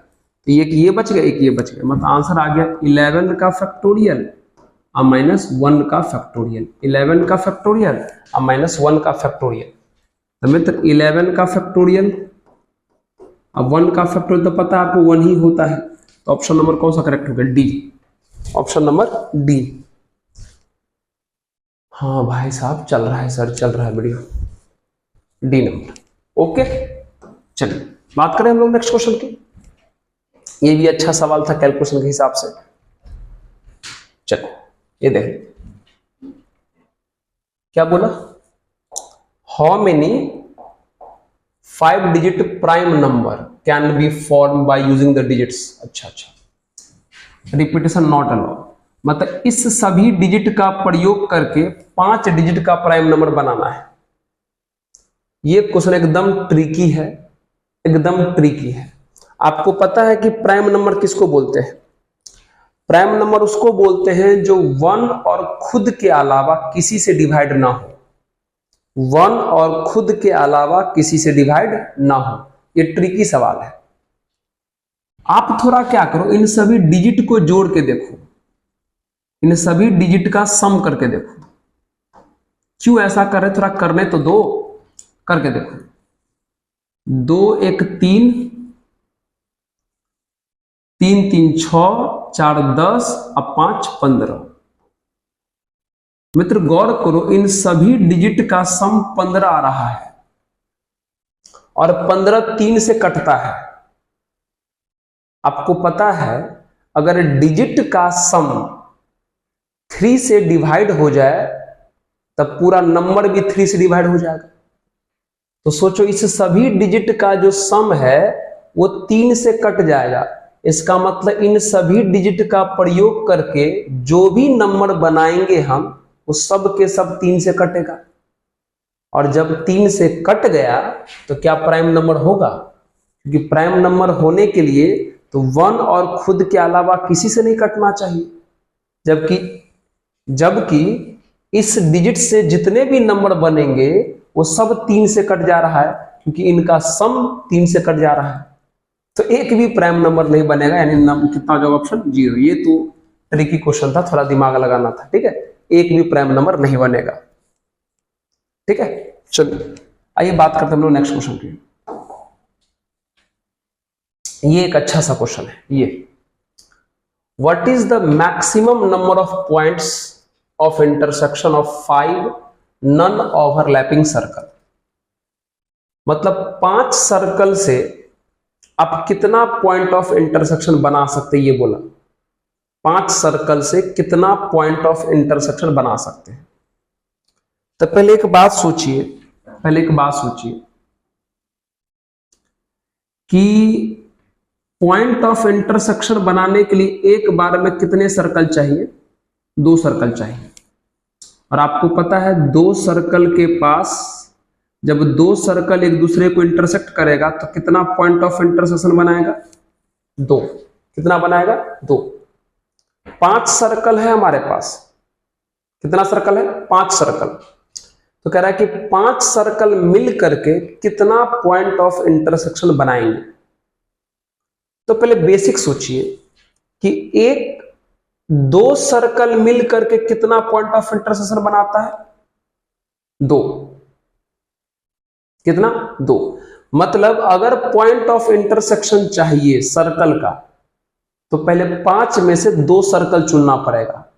तो ये बच गया, एक ये बच गया, मतलब आंसर आ गया 11 का फैक्टोरियल और माइनस 1 का फैक्टोरियल, 11 का फैक्टोरियल और माइनस 1 का फैक्टोरियल। तो मित्र 11 का फैक्टोरियल अब 1 का फैक्टोरियल तो पता है आपको 1 ही होता है, तो ऑप्शन नंबर कौन सा करेक्ट हो गया, डी, ऑप्शन नंबर डी। हाँ भाई साहब चल रहा है सर, चल रहा है वीडियो, डी नंबर। ओके चलिए बात करें हम लोग नेक्स्ट क्वेश्चन की। ये भी अच्छा सवाल था कैलकुलेशन के हिसाब से। चलो ये देखें क्या बोला, how many 5 digit prime number can be form by using the digits. अच्छा, रिपीटेशन नॉट अलाउड, मतलब इस सभी डिजिट का प्रयोग करके 5 डिजिट का प्राइम नंबर बनाना है। ये क्वेश्चन एकदम ट्रिकी है, एकदम ट्रिकी है। आपको पता है कि प्राइम नंबर किसको बोलते हैं? प्राइम नंबर उसको बोलते हैं जो 1 और खुद के अलावा किसी से डिवाइड ना हो, 1 और खुद के अलावा किसी से डिवाइड ना हो। ये ट्रिकी सवाल है। आप थोड़ा क्या करो, इन सभी डिजिट को जोड़ के देखो, इन सभी डिजिट का सम करके देखो। क्यों ऐसा कर रहे, थोड़ा करने तो दो, करके देखो। 2 1 3, 3 3 6, 4 10 और 5 15। मित्र गौर करो, इन सभी डिजिट का सम 15 आ रहा है और 15 3 से कटता है। आपको पता है अगर डिजिट का सम 3 से डिवाइड हो जाए तब पूरा नंबर भी 3 से डिवाइड हो जाएगा। तो सोचो इस सभी डिजिट का जो सम है वो 3 से कट जाएगा। इसका मतलब इन सभी डिजिट का प्रयोग करके जो भी नंबर बनाएंगे हम वो सब के सब 3 से कटेगा। और जब 3 से कट गया तो क्या प्राइम नंबर होगा? क्योंकि प्राइम नंबर होने के लिए तो 1 और खुद के अलावा किसी से नहीं कटना चाहिए। जबकि इस डिजिट से जितने भी नंबर बनेंगे वो सब 3 से कट जा रहा है, क्योंकि इनका सम 3 से कट जा रहा है। तो एक भी प्राइम नंबर नहीं बनेगा, यानी कितना जवाब ऑप्शन 0। ये तो ट्रिकी क्वेश्चन था, थोड़ा दिमाग लगाना था, ठीक है। एक भी प्राइम नंबर नहीं बनेगा, ठीक है। चलिए आइए बात करते हैं हम लोग नेक्स्ट क्वेश्चन की। ये एक अच्छा सा क्वेश्चन है। ये what is the maximum number of points of intersection of 5 non overlapping circle. मतलब 5 सर्कल से आप कितना पॉइंट ऑफ इंटरसेक्शन बना सकते हैं, ये बोला। 5 सर्कल से कितना पॉइंट ऑफ इंटरसेक्शन बना सकते हैं। तो पहले एक बात सोचिए कि पॉइंट ऑफ इंटरसेक्शन बनाने के लिए एक बार में कितने सर्कल चाहिए? 2 सर्कल चाहिए। और आपको पता है 2 सर्कल के पास जब 2 सर्कल एक दूसरे को इंटरसेक्ट करेगा तो कितना पॉइंट ऑफ इंटरसेक्शन बनाएगा? 2। कितना बनाएगा? 2। 5 सर्कल है हमारे पास। कितना सर्कल है? 5 सर्कल। तो कह रहा है कि 5 सर्कल मिल करके कितना पॉइंट ऑफ इंटरसेक्शन बनाएंगे। तो पहले बेसिक सोचिए कि 2 सर्कल मिल करके कितना पॉइंट ऑफ इंटरसेक्शन बनाता है? 2। कितना? 2। मतलब अगर पॉइंट ऑफ इंटरसेक्शन चाहिए सर्कल का तो पहले 5 में से 2 सर्कल चुनना पड़ेगा,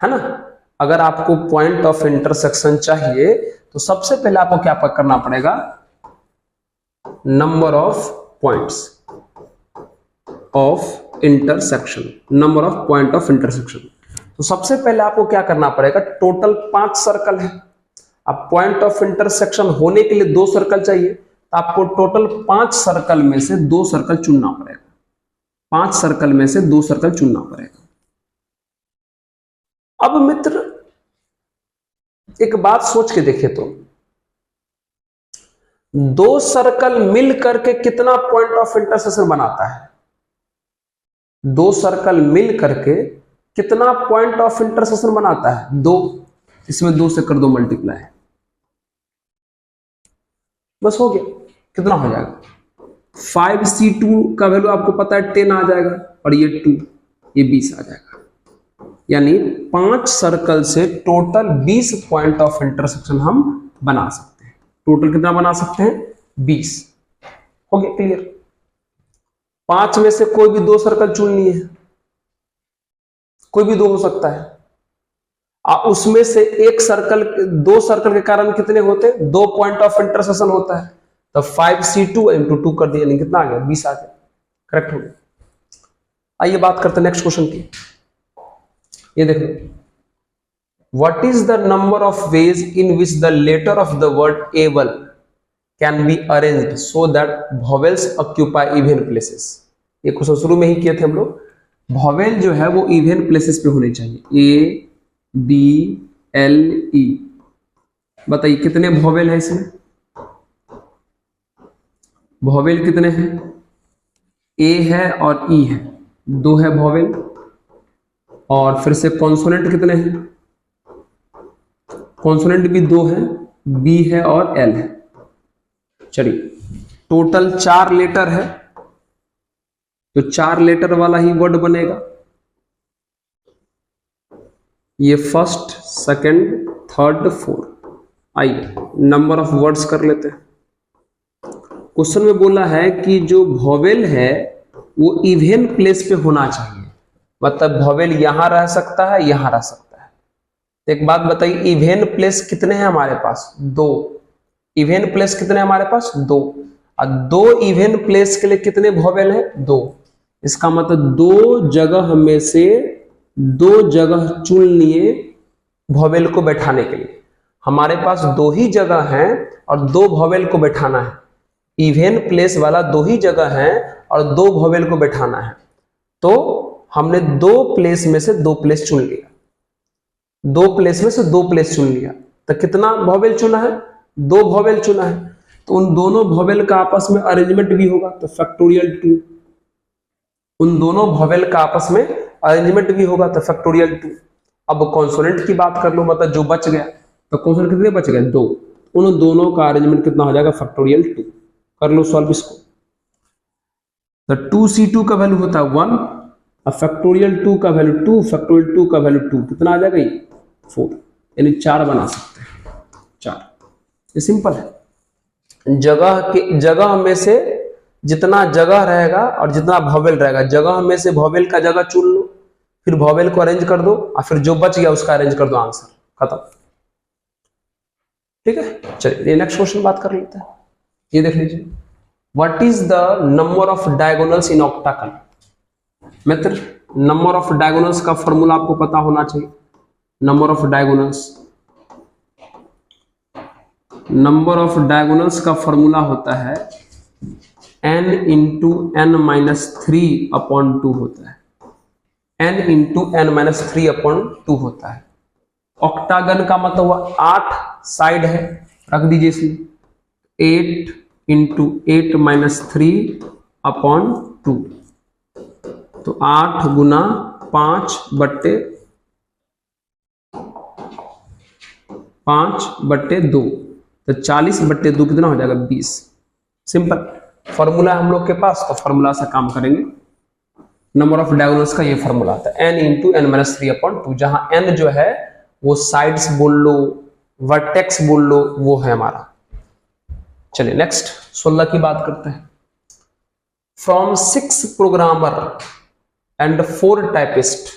है ना। अगर आपको पॉइंट ऑफ इंटरसेक्शन चाहिए तो सबसे पहले आपको क्या करना पड़ेगा? Number of points of intersection, number of point of intersection. तो सबसे पहले आपको क्या करना पड़ेगा? टोटल 5 सर्कल है। अब पॉइंट ऑफ इंटरसेक्शन होने के लिए 2 सर्कल चाहिए, तो आपको टोटल 5 सर्कल में से 2 सर्कल चुनना पड़ेगा। 5 सर्कल में से 2 सर्कल चुनना पड़ेगा। अब मित्र एक बात सोच के देखे तो 2 सर्कल मिल करके कितना पॉइंट ऑफ इंटरसेक्शन बनाता है? 2 सर्कल मिल करके कितना पॉइंट ऑफ इंटरसेक्शन बनाता है? 2। इसमें 2 से कर दो मल्टीप्लाई, बस हो गया। कितना हो जाएगा? 5C2 का वैल्यू आपको पता है 10 आ जाएगा, और ये 2, ये 20 आ जाएगा। यानी 5 सर्कल से टोटल 20 पॉइंट ऑफ इंटरसेक्शन हम बना सकते हैं। टोटल कितना बना सकते हैं? 20। हो गया क्लियर। 5 में से कोई भी 2 सर्कल चुननी है, कोई भी 2 हो सकता है। उसमें से एक सर्कल, 2 सर्कल के कारण कितने होते हैं? 2 पॉइंट ऑफ इंटरसेक्शन होता है। तो 5C2 × 2 कर दिया, कितना आ गया? 20 आ गया। करेक्ट हो गया। आइए बात करते हैं नेक्स्ट क्वेश्चन की। ये देखो, what is the number of ways in which the letter of the word able can be arranged so that vowels occupy even places. ये क्वेश्चन शुरू में ही किए थे हम लोग। वॉवेल जो है वो इवन प्लेसेस पे होने चाहिए। ABLE। बताइए कितने वॉवेल है इसमें? वॉवेल कितने हैं? A है और E है, 2 है वॉवेल। और फिर से कॉन्सोनेंट कितने हैं? कॉन्सोनेंट भी 2 है, B है और L है। चलिए टोटल 4 लेटर है, तो 4 लेटर वाला ही वर्ड बनेगा। ये फर्स्ट, सेकंड, थर्ड, फोर्थ। आइए नंबर ऑफ वर्ड्स कर लेते हैं। क्वेश्चन में बोला है कि जो वॉवेल है वो इवन प्लेस पे होना चाहिए, मतलब वॉवेल यहां रह सकता है, यहां रह सकता है। तो एक बात बताइए, इवन प्लेस कितने हैं हमारे पास? दो। इवन प्लेस कितने हैं हमारे पास? दो। और दो इवन प्लेस के लिए कितने वॉवेल हैं? दो। इसका मतलब दो जगह में से दो जगह चुन लिए वॉवेल को बैठाने के लिए। हमारे पास दो ही जगह हैं और दो वॉवेल को बैठाना है। इवन प्लेस वाला दो ही जगह है और दो वॉवेल को बैठाना है। तो हमने दो प्लेस में से दो प्लेस चुन लिया, दो प्लेस में से दो प्लेस चुन लिया। तो कितना वॉवेल चुना है? दो वॉवेल चुना है। तो उन दोनों वॉवेल का आपस में अरेंजमेंट भी होगा, तो फैक्टोरियल 2। उन दोनों वॉवेल का आपस में अरेंजमेंट भी होगा, तो फैक्टोरियल 2। अब कॉन्सोनेंट की बात कर लो, मतलब जो बच गया, तो कॉन्सोनेंट कितने बच गए? दो। उन दोनों का अरेंजमेंट कितना हो जाएगा? फैक्टोरियल 2। कर लो सॉल्व इसको। तो 2c2 का वैल्यू होता है 1 और फैक्टोरियल 2 का वैल्यू 2, फैक्टोरियल 2 का वैल्यू 2, कितना आ जाएगा? 4। यानी 4 बना सकते हैं, 4। ये सिंपल है। जगह में से जितना जगह रहेगा और जितना वॉवेल रहेगा, जगह में से वॉवेल का जगह चुन लो, फिर वॉवेल को अरेंज कर दो और फिर जो बच गया उसका अरेंज कर दो, आंसर खत्म। ठीक है, चलिए नेक्स्ट क्वेश्चन बात कर लेते हैं। ये देख लीजिए, what is the number of diagonals in octagon? Mitra, number of diagonals का फॉर्मूला आपको पता होना चाहिए। नंबर ऑफ डायगोनल्स का फॉर्मूला होता है n into n minus 3 upon 2 होता है। n into n minus 3 upon 2 होता है। ऑक्टागन का मतलब 8 साइड है, रख दीजिए इसमें 8 इंटू 8 माइनस 3 अपॉन 2, तो 8 गुना 5 बट्टे 2, तो 40 बट्टे 2 कितना हो जाएगा? 20। सिंपल फॉर्मूला है हम लोग के पास, तो फॉर्मूला से काम करेंगे। नंबर ऑफ डायगोनल्स का ये फॉर्मूला आता है n into n minus 3 upon 2, जहां n जो है वो साइड्स बोल लो, वर्टेक्स बोल लो, वो है हमारा। चलिए नेक्स्ट 16 की बात करते हैं। From 6 programmer and 4 typist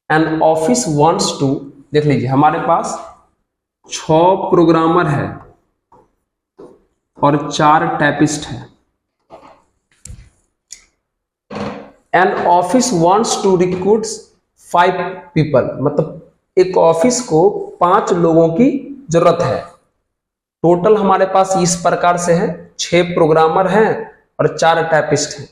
an office wants to, देख लीजिए हमारे पास 6 प्रोग्रामर है और 4 टाइपिस्ट है। An office wants to recruit 5 people, मतलब एक ऑफिस को 5 लोगों की जरूरत है। टोटल हमारे पास इस प्रकार से है, 6 प्रोग्रामर हैं और 4 टाइपिस्ट हैं।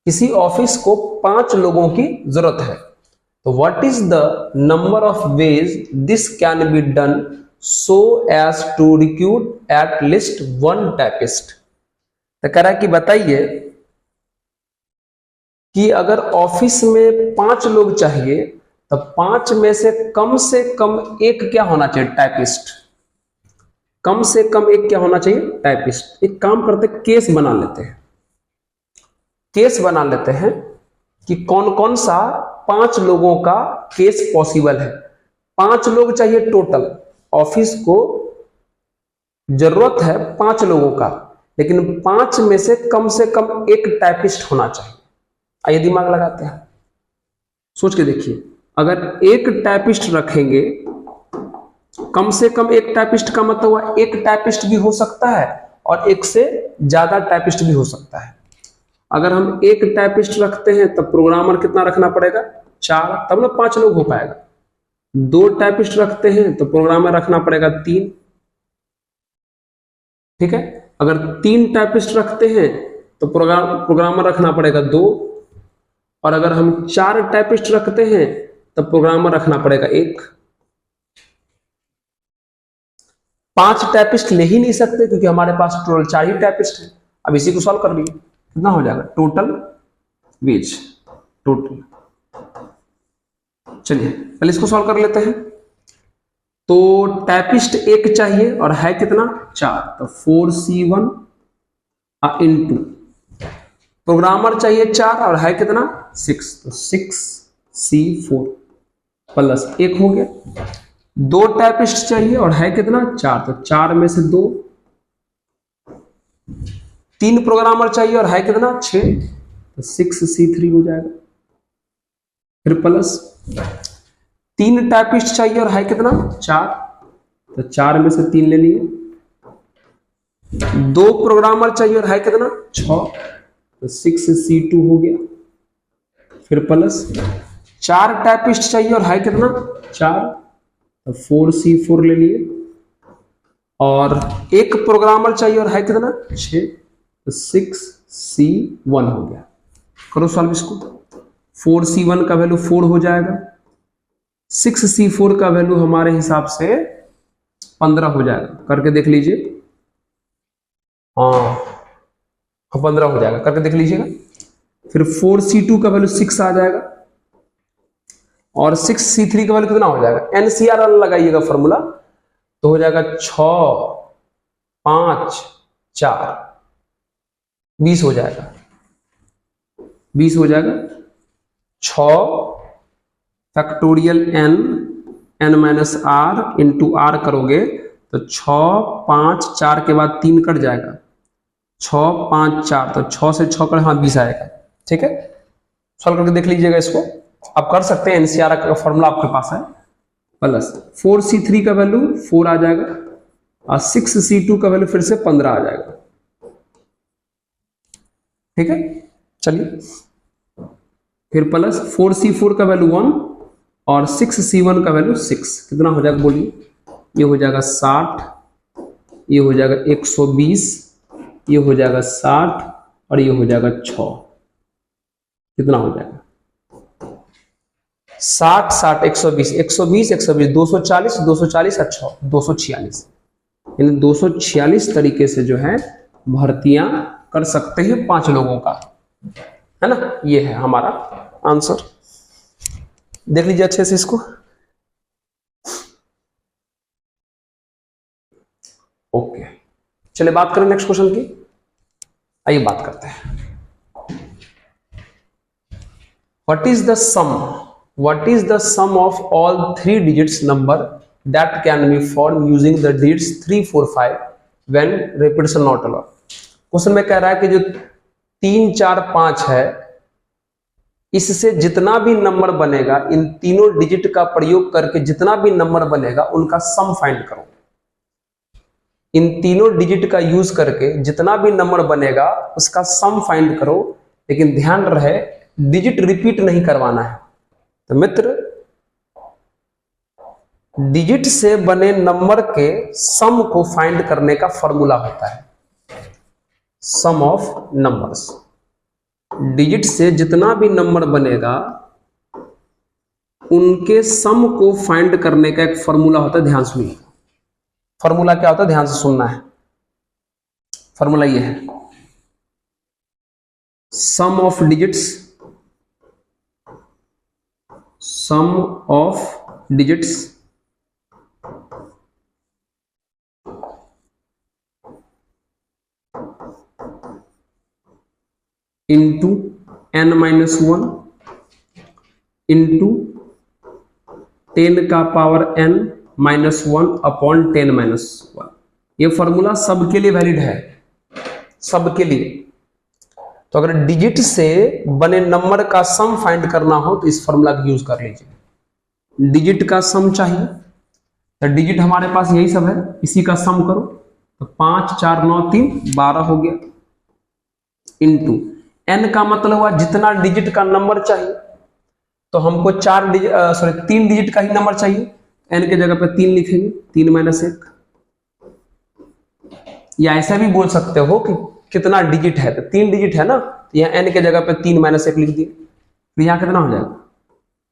किसी ऑफिस को 5 लोगों की जरूरत है, तो what is the number of ways this can be done so as to recruit at least 1 typist. तो कह रहा है कि बताइए कि अगर ऑफिस में 5 लोग चाहिए तो 5 में से कम एक क्या होना चाहिए? टाइपिस्ट। कम से कम एक क्या होना चाहिए? टाइपिस्ट। एक काम करते हैं, केस बना लेते हैं कि कौन कौन सा 5 लोगों का केस पॉसिबल है। 5 लोग चाहिए टोटल, ऑफिस को जरूरत है 5 लोगों का, लेकिन 5 में से कम एक टाइपिस्ट होना चाहिए। आइए दिमाग लगाते हैं, सोच के देखिए। अगर एक टाइपिस्ट रखेंगे, कम से कम एक टाइपिस्ट का मतलब हुआ एक टाइपिस्ट भी हो सकता है और एक से ज्यादा टाइपिस्ट भी हो सकता है। अगर हम एक टाइपिस्ट रखते हैं तब प्रोग्रामर कितना रखना पड़ेगा? 4, तब ना 5 लोग हो पाएगा। 2 टाइपिस्ट रखते हैं तो प्रोग्रामर रखना पड़ेगा 3। ठीक है, अगर 3 टाइपिस्ट रखते हैं तो प्रोग्रामर रखना पड़ेगा 2, और अगर हम 4 टाइपिस्ट रखते हैं तब प्रोग्रामर रखना पड़ेगा 1। 5 टाइपिस्ट ले ही नहीं सकते क्योंकि हमारे पास टोटल 4 ही टाइपिस्ट हैं। अब इसी को सॉल्व कर लिए, कितना हो जाएगा? Total ways, total. चलिए पहले इसको सॉल्व कर लेते हैं। तो टाइपिस्ट 1 चाहिए और है कितना? 4, तो 4c1 इंटू प्रोग्रामर चाहिए 4 और है कितना? 6, तो 6c4। प्लस 1 हो गया। 2 टाइपिस्ट चाहिए और है कितना 4, तो 4 में से 2। 3 प्रोग्रामर चाहिए और है कितना 6, तो 6C3 हो जाएगा। फिर प्लस 3 टाइपिस्ट चाहिए और है कितना 4, तो 4 में से 3 ले लिए। 2 प्रोग्रामर चाहिए और है कितना 6, तो 6C2 हो गया। फिर प्लस 4 टाइपिस्ट चाहिए और है कितना 4, तो 4C4 ले लिए। और 1 प्रोग्रामर चाहिए और है कितना 6, तो 6C1 हो गया। करो सॉल्व इसको। 4C1 का वैल्यू 4 हो जाएगा, 6C4 का वैल्यू हमारे हिसाब से 15 हो जाएगा। करके देख लीजिए। हाँ 15 हो जाएगा, करके देख लीजिएगा। फिर 4C2 का वैल्यू 6 आ जाएगा और 6C3 का वैल्यू कितना हो जाएगा, NCR लगाइएगा फॉर्मूला, तो हो जाएगा 6 5 4 20 हो जाएगा। 20 हो जाएगा। 6 factorial n minus r into r करोगे तो 6 5 4 के बाद 3 कट जाएगा, 6 5 4, तो 6 से 6 कट, हाँ 20 आएगा। ठीक है, सॉल्व करके देख लीजिएगा इसको। आप कर सकते हैं, NCR का फॉर्मूला आपके पास है। प्लस 4C3 का वैल्यू 4 आ जाएगा और 6C2 का वैल्यू फिर से 15 आ जाएगा। ठीक है, चलिए। फिर प्लस 4C4 का वैल्यू 1 और 6C1 का वैल्यू 6, कितना हो जाएगा बोलिए। ये हो जाएगा 60, ये हो जाएगा 120, ये हो जाएगा 60 और ये हो जाएगा 6। कितना हो जाएगा 60 60 120 120 120 240 240 और 6 246। यानी 246 तरीके से जो है भर्तियां कर सकते हैं 5 लोगों का, है ना। ये है हमारा आंसर। देख लीजिए अच्छे से इसको। ओके, चलिए बात करें नेक्स्ट क्वेश्चन की। आइए बात करते हैं। What is the sum of all 3 digits number that can be formed using the digits 3 4 5 when repetition not allowed? Question में कह रहा है कि जो 3 4 5 है, इससे जितना भी नंबर बनेगा, इन तीनों डिजिट का प्रयोग करके जितना भी नंबर बनेगा उनका सम फाइंड करो। इन तीनों डिजिट का यूज करके जितना भी नंबर बनेगा उसका सम फाइंड करो, लेकिन ध्यान रहे डिजिट रिपीट नहीं करवाना है। तो मित्र, डिजिट से बने नंबर के सम को फाइंड करने का फॉर्मूला होता है सम ऑफ नंबर्स। डिजिट से जितना भी नंबर बनेगा उनके सम को फाइंड करने का एक फॉर्मूला होता है। ध्यान सुनिए, फॉर्मूला क्या होता है, ध्यान से सुनना है। फॉर्मूला ये है, sum of digits, sum of digits into n-1 into 10 का पावर n-1 अपॉन 10-1। ये फॉर्मूला सबके लिए वैलिड है, सबके लिए। तो अगर डिजिट से बने नंबर का सम फाइंड करना हो तो इस फॉर्मूला का यूज कर लीजिए। डिजिट का सम चाहिए, तो डिजिट हमारे पास यही सब है, इसी का सम करो। तो 5 4 9 3 12 हो गया, इंटू n का मतलब हुआ जितना डिजिट का नंबर चाहिए। तो हमको 3 डिजिट का ही नंबर चाहिए, n के जगह पे 3 लिखेंगे, 3-1। या ऐसा भी बोल सकते हो कि कितना डिजिट है, तो 3 डिजिट है ना, तो यहाँ n के जगह पे 3-1 लिख दिए। तो यहाँ कितना हो जाएगा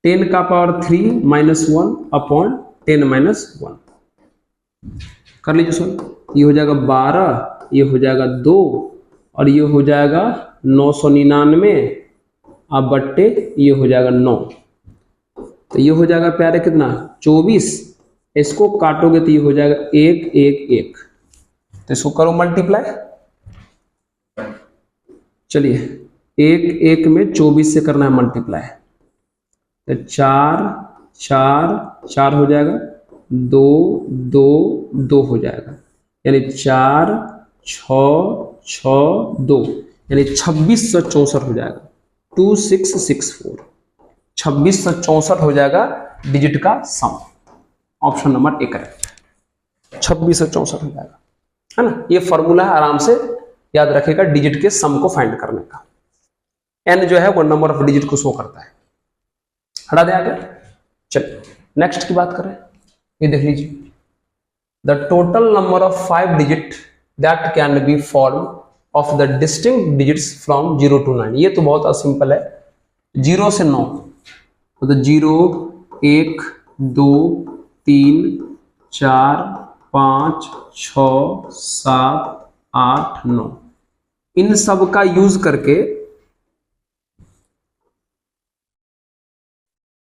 10 का पावर 3-1 अपॉन 10-1। कर लीजिए सर, ये हो जाएगा 12, ये हो जाएगा 2 और ये हो जाएगा 999 अब बट्टे ये हो जाएगा 9। तो ये हो जाएगा प्यारे कितना 24। इसको काटोगे तो ये हो जाएगा 1 1 1। तो इसको करो मल्टीप्लाई। चलिए 1 1 में 24 से करना है मल्टीप्लाई। तो 4 4 4 हो जाएगा, 2 2 2 हो जाएगा, यानी 4 6 6 2, यानी 2664 हो जाएगा। 2664, 2664 हो जाएगा डिजिट का सम। ऑप्शन नंबर ए करेक्ट, 2664 हो जाएगा, है ना। ये फॉर्मूला है, आराम से याद रखेगा डिजिट के सम को फाइंड करने का। एन जो है वो नंबर ऑफ डिजिट को शो करता है। हटा दें आगे, चलिए नेक्स्ट की बात करें। ये देख लीजिए, the total number of 5 digit that can be form of the distinct digits from 0 to 9। ये तो बहुत सिंपल है, 0 से 9, तो 0 1 2 3 4 5 6 7 8 9, इन सब का यूज करके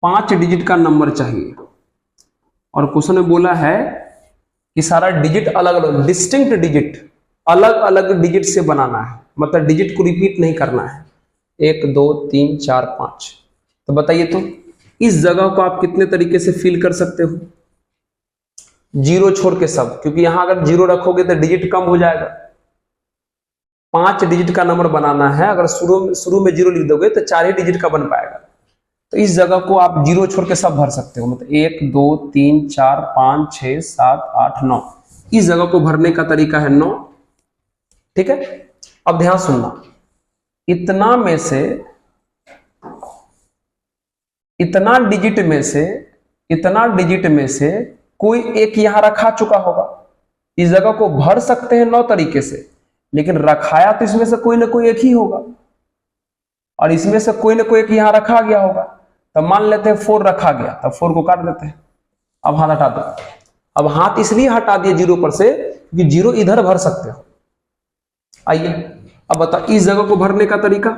5 डिजिट का नंबर चाहिए। और क्वेश्चन में बोला है कि सारा डिजिट अलग अलग, डिस्टिंक्ट डिजिट अलग अलग डिजिट से बनाना है, मतलब डिजिट को रिपीट नहीं करना है। 1 2 3 4 5, तो बताइए तो इस जगह को आप कितने तरीके से फिल कर सकते हो? 0 छोड़ के सब, क्योंकि यहां अगर 0 रखोगे तो डिजिट कम हो जाएगा। 5 डिजिट का नंबर बनाना है, अगर शुरू में 0 लिख दोगे तो 4 ही डिजिट का बन पाएगा। तो इस जगह को आप 0 छोड़ के सब भर सकते हो, मतलब 1 2 3 4 5 6 7 8 9, इस जगह को भरने का तरीका है 9। ठीक है, अब ध्यान सुनना, इतना डिजिट में से कोई एक यहां रखा चुका होगा। इस जगह को भर सकते हैं 9 तरीके से, लेकिन रखाया तो इसमें से कोई ना कोई एक ही होगा, और इसमें से कोई ना कोई एक यहां रखा गया होगा। तो मान लेते हैं 4 रखा गया, तब 4 को काट देते हैं। अब हाथ हटा दो। अब हाथ इसलिए हटा दिए 0 पर से क्योंकि 0 इधर भर सकते हो। आइए अब बताओ इस जगह को भरने का तरीका।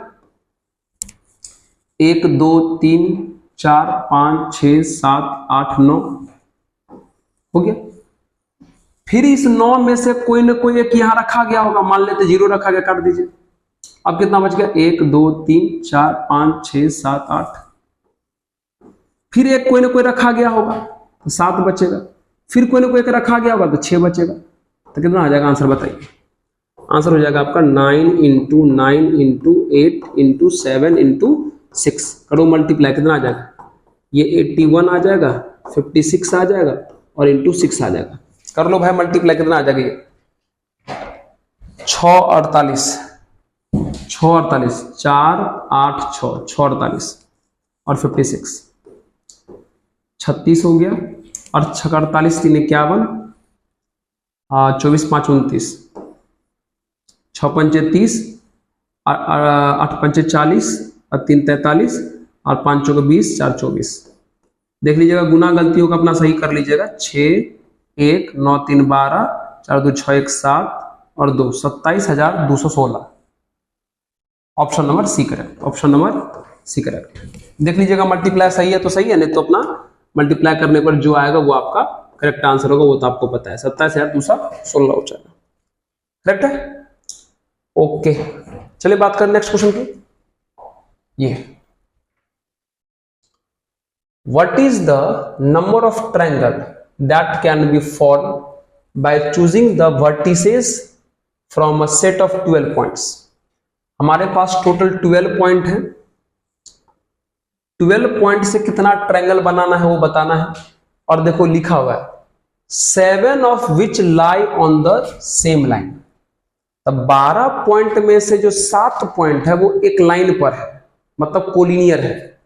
1 2 3 4 5 6 7 8 9 हो गया। फिर इस 9 में से कोई ना कोई एक यहां रखा गया होगा, मान लेते 0 रखा गया, काट दीजिए। अब कितना बच गया? 1 2 3 4 5 6 7 8। फिर एक कोई ना कोई रखा गया होगा तो 7 बचेगा। फिर कोई ना कोई एक रखा गया होगा तो 6 बचेगा। तो कितना आ जाएगा आंसर बताइए? आंसर हो जाएगा आपका 9 × 9 × 8 × 7 × 6। करो मल्टीप्लाई, कितना आ जाएगा? ये 81 आ जाएगा, 56 आ जाएगा और × 6 आ जाएगा। कर लो भाई मल्टीप्लाई, कितना आ जाएगा? ये 6 48 4 8 6 48 और 56 36 हो गया, और 6 48 3 51, 24 5 29, 6 5 30, 8 5 40 और 3 43 और 5 चौके 20, 4 24। देख लीजिएगा, गुना गलती होगा अपना सही कर लीजिएगा। 6 1 9 3 12 4 2 6 1 7 और 2 27,216। Option number C correct, option number C correct. देख लीजिएगा मल्टीप्लाई सही है तो सही है, नहीं तो अपना मल्टीप्लाई करने पर जो आएगा वो आपका करेक्ट आंसर होगा, वो तो आपको पता है। 27,216 हो जाएगा, करेक्ट है। ओके, चलिए बात करें नेक्स्ट क्वेश्चन की। ये what is the number of triangle that can be form by choosing the vertices from a set of 12 points. हमारे पास टोटल 12 पॉइंट है। 12 पॉइंट से कितना ट्रायंगल बनाना है वो बताना है। और देखो लिखा हुआ है 7 of which lie on the same line. तब 12 पॉइंट में से जो 7 पॉइंट है वो एक लाइन पर है, मतलब कोलिनियर है।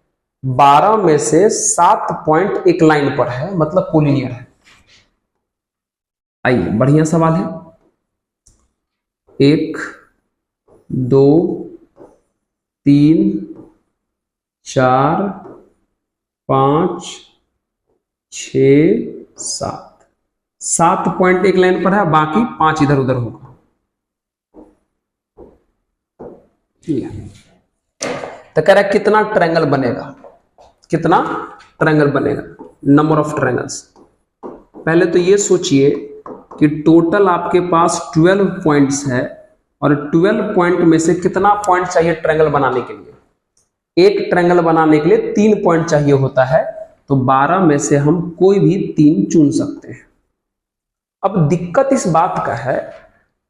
12 में से 7 पॉइंट एक लाइन पर है, मतलब कोलिनियर है। आइए बढ़िया सवाल है। 1 2 3 4 5 6 7 पॉइंट एक लाइन पर है, बाकी 5 इधर उधर होगा। तो कह रहा है कितना ट्रायंगल बनेगा, कितना ट्रायंगल बनेगा, नंबर ऑफ ट्रायंगल्स। पहले तो ये सोचिए कि टोटल आपके पास 12 पॉइंट्स है, और 12 पॉइंट में से कितना पॉइंट चाहिए ट्रायंगल बनाने के लिए। एक ट्रायंगल बनाने के लिए 3 पॉइंट चाहिए होता है, तो 12 में से हम कोई भी 3 चुन सकते हैं। अब दिक्कत इस बात का है,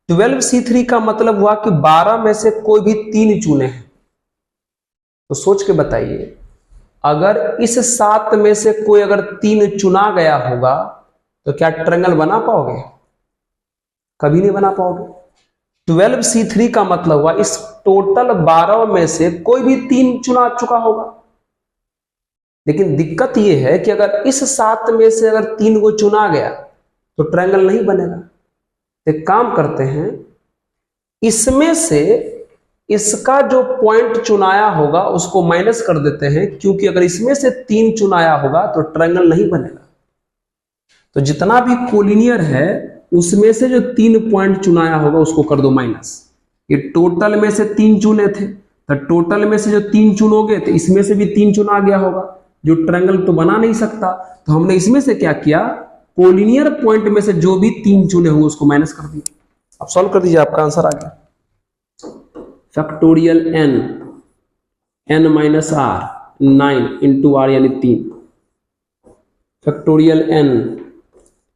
12C3 का मतलब हुआ कि 12 में से कोई भी 3 चुने हैं। तो सोच के बताइए, अगर इस 7 में से कोई अगर 3 चुना गया होगा तो क्या ट्रायंगल बना पाओगे? कभी नहीं बना पाओगे। 12C3 का मतलब हुआ इस टोटल 12 में से कोई भी 3 चुना चुका होगा। लेकिन दिक्कत यह है कि अगर इस 7 में से अगर 3 को चुना गया तो ट्रायंगल नहीं बनेगा। तो एक काम करते हैं, इसमें से इसका जो पॉइंट चुनाया होगा उसको माइनस कर देते हैं, क्योंकि अगर इसमें से 3 चुनाया होगा तो ट्रायंगल नहीं बनेगा। तो जितना भी कोलिनियर है उसमें से जो 3 पॉइंट चुनाया होगा उसको कर दो माइनस। ये टोटल में से 3 चुने थे, तो टोटल में से जो 3 चुनोगे तो इसमें से भी 3 चुना गया होगा, जो ट्रायंगल तो बना नहीं सकता। तो हमने इसमें से क्या किया, कोलिनियर पॉइंट में से जो भी 3 चुने होंगे उसको माइनस कर दिया। अब सॉल्व कर दीजिए, आपका आंसर आ गया। Factorial n minus r 9 into r यानी 3, फैक्टोरियल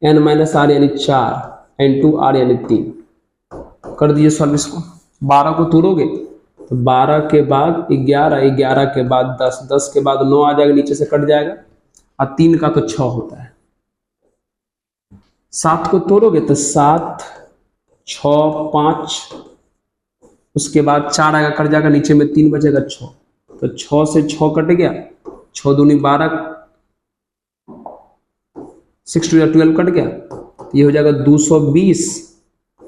n माइनस r यानी 4 इंटू r यानी 3। कर दीजिए सॉल्व इसको। 12 को तोड़ोगे तो 12 के बाद 11, 11 के बाद 10, 10 के बाद 9 आ जाएगा, नीचे से कट जाएगा, और 3 का तो 6 होता है। 7 को तोड़ोगे तो 7, 6, 5, उसके बाद 4 आएगा, कट जाएगा, नीचे में 3 बचेगा 6, तो 6 से 6 कट गया, 6 दूनी 12, 6 2 12 कट गया, ये हो जाएगा 220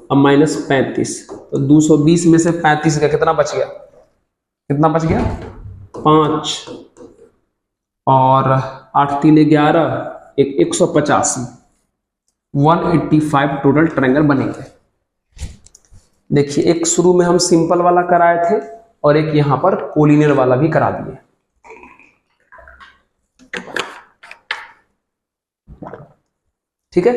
अब माइनस 35। तो 220 में से 35 का कितना बच गया, कितना बच गया 5, और 8 3 11, 185, 185 टोटल ट्रायंगल बनेंगे। देखिए, एक शुरू में हम सिंपल वाला कराए थे और एक यहां पर कोलिनियर वाला भी करा दिए। ठीक है,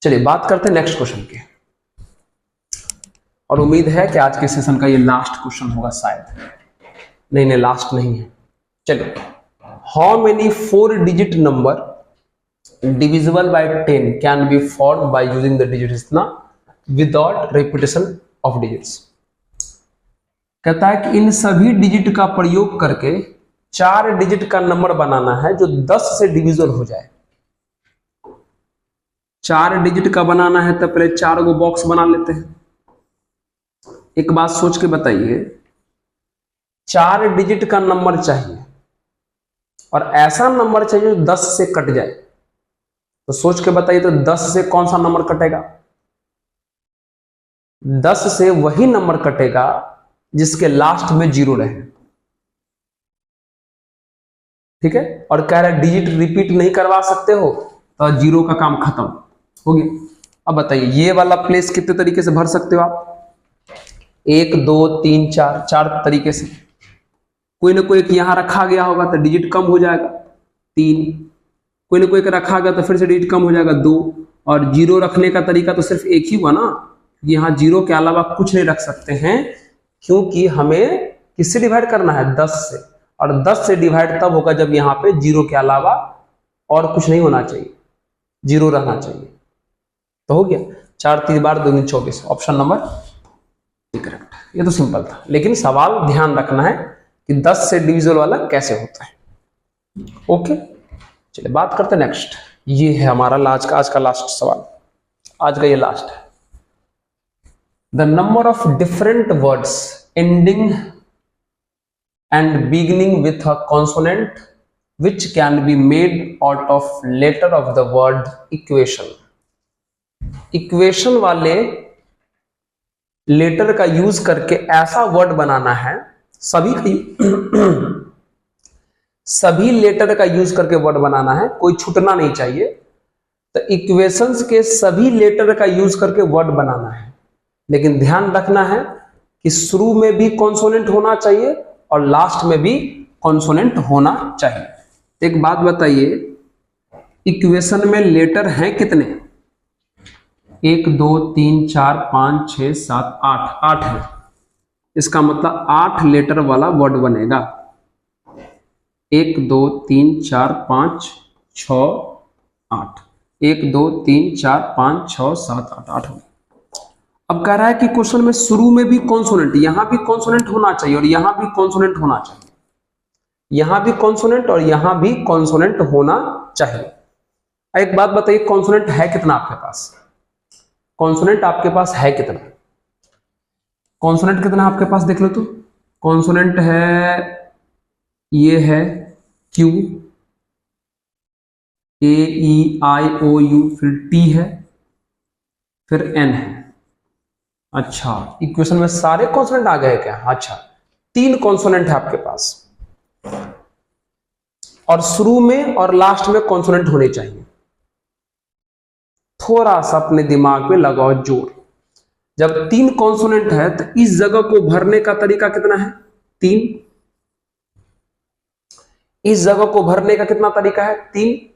चलिए बात करते हैं नेक्स्ट क्वेश्चन की, और उम्मीद है कि आज के सेशन का ये लास्ट क्वेश्चन होगा शायद। नहीं, लास्ट नहीं है। चलिए, how many 4 digit number divisible by 10 can be formed by using the digit इतना विदाउट रिपीटेशन ऑफ डिजिट्स। कहता है कि इन सभी डिजिट का प्रयोग करके 4 डिजिट का नंबर बनाना है जो 10 से डिविजिबल हो जाए। 4 डिजिट का बनाना है तो पहले 4 को बॉक्स बना लेते हैं। एक बात सोच के बताइए, 4 डिजिट का नंबर चाहिए और ऐसा नंबर चाहिए जो 10 से कट जाए। तो सोच के बताइए, तो 10 से कौन सा नंबर कटेगा? 10 से वही नंबर कटेगा जिसके लास्ट में 0 रहे। ठीक है, और कह रहा है डिजिट रिपीट नहीं करवा सकते हो तो 0 का काम खत्म हो गया। अब बताइए, ये वाला प्लेस कितने तरीके से भर सकते हो आप? 1 2 3 4, 4 तरीके से। कोई ना कोई यहां रखा गया होगा तो डिजिट कम हो जाएगा 3, कोई ना कोई रखा गया तो फिर से डिजिट कम हो जाएगा 2, और 0 रखने का तरीका तो सिर्फ एक ही हुआ ना, यहां 0 के अलावा कुछ नहीं रख सकते हैं, क्योंकि हमें किससे डिवाइड करना है? 10 से, और 10 से डिवाइड तब होगा जब यहाँ पे 0 के अलावा और कुछ नहीं होना चाहिए, 0 रहना चाहिए। तो हो गया 4 3 बार 2 24, ऑप्शन नंबर करेक्ट। ये तो सिंपल था, लेकिन सवाल ध्यान रखना है कि 10 से डिविजिबल वाला कैसे होता है। ओके, चलिए बात करते हैं नेक्स्ट। ये है हमारा आज का लास्ट सवाल, आज का ये लास्ट है। The number of different words ending and beginning with a consonant which can be made out of letter of the word equation। Equation वाले लेटर का यूज करके ऐसा वर्ड बनाना है, सभी लेटर का यूज करके वर्ड बनाना है, कोई छूटना नहीं चाहिए। तो इक्वेशंस के सभी लेटर का यूज करके वर्ड बनाना है, लेकिन ध्यान रखना है कि शुरू में भी कॉन्सोनेंट होना चाहिए और लास्ट में भी कॉन्सोनेंट होना चाहिए। एक बात बताइए, इक्वेशन में लेटर हैं कितने? 1 2 3 4 5 6 7 8 है। इसका मतलब 8 लेटर वाला वर्ड बनेगा। 1 2 3 4 5 6 8, 1 2 3 4 5 6 7 8, 8 हो गया। अब कह रहा है कि क्वेश्चन में शुरू में भी कॉन्सोनेंट, यहां भी कॉन्सोनेंट होना चाहिए और यहां भी कॉन्सोनेंट होना चाहिए, यहां भी कॉन्सोनेंट और यहां भी कॉन्सोनेंट होना चाहिए। एक बात बताइए, कॉन्सोनेंट है कितना आपके पास? कॉन्सोनेंट आपके पास है कितना? कॉन्सोनेंट कितना आपके पास देख लो तो। कॉन्सोनेंट है, ये है Q, A E I O U, फिर टी है, फिर एन है। अच्छा, इक्वेशन में सारे कॉन्सोनेंट आ गए क्या? अच्छा, 3 कॉन्सोनेंट है आपके पास और शुरू में और लास्ट में कॉन्सोनेंट होने चाहिए। थोड़ा सा अपने दिमाग में लगाओ जोर। जब 3 कॉन्सोनेंट है तो इस जगह को भरने का तरीका कितना है? 3। इस जगह को भरने का कितना तरीका है? 3।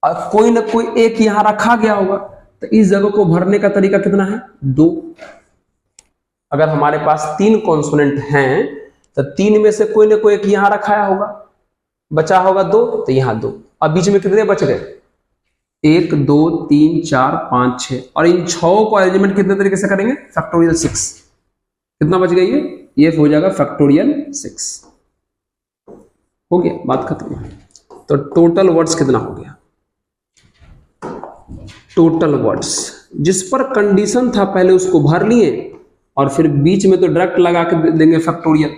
और कोई ना कोई एक यहां रखा गया होगा, तो इस जगह को भरने का तरीका कितना है? 2। अगर हमारे पास 3 कॉन्सोनेंट हैं तो 3 में से कोई ना कोई एक यहां रखाया होगा, बचा होगा 2, तो यहां 2। अब बीच में कितने बच गए? 1 2 3 4 5 6, और इन 6 को अरेंजमेंट कितने तरीके से करेंगे? फैक्टोरियल 6। कितना बच गई? ये हो जाएगा फैक्टोरियल 6। हो गया, बात खत्म है। तो टोटल वर्ड्स कितना हो गया? टोटल वर्ड्स जिस पर कंडीशन था पहले उसको भर लिए और फिर बीच में तो डायरेक्ट लगा के देंगे फैक्टोरियल।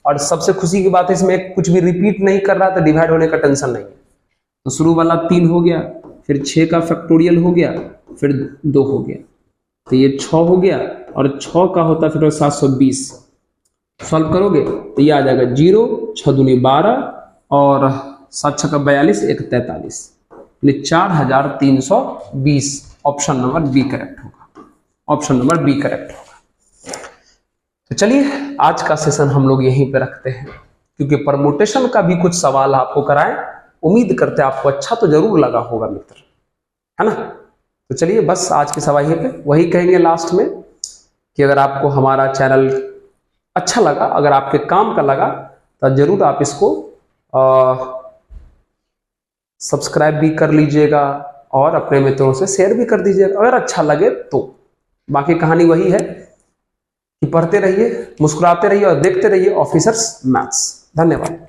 और सबसे खुशी की बात है इसमें कुछ भी रिपीट नहीं कर रहा, तो डिवाइड होने का टेंशन नहीं है। तो शुरू वाला 3 हो गया, फिर 6 का फैक्टोरियल हो गया, फिर 2 हो गया, तो ये 6 हो गया, और 6 का होता फिर 720। सॉल्व करोगे तो ये आ जाएगा 0 6 दूनी 12 और 7 6 का 42, 1 43, 4320। ऑप्शन नंबर बी करेक्ट होगा। ऑप्शन नंबर बी करेक्ट होगा। तो चलिए आज का सेशन हम लोग यहीं पे रखते हैं, क्योंकि परमुटेशन का भी कुछ सवाल आपको कराएं। उम्मीद करते हैं आपको अच्छा तो जरूर लगा होगा मित्र, है ना। तो चलिए बस आज की सवाल पे वही कहेंगे लास्ट में कि अगर आपको हमारा चैनल अच्छा लगा, अगर आपके काम का लगा, तो जरूर आप इसको सब्सक्राइब भी कर लीजिएगा और अपने मित्रों से शेयर भी कर दीजिएगा अगर अच्छा लगे तो। बाकी कहानी वही है कि पढ़ते रहिए, मुस्कुराते रहिए और देखते रहिए ऑफिसर्स मैथ्स। धन्यवाद।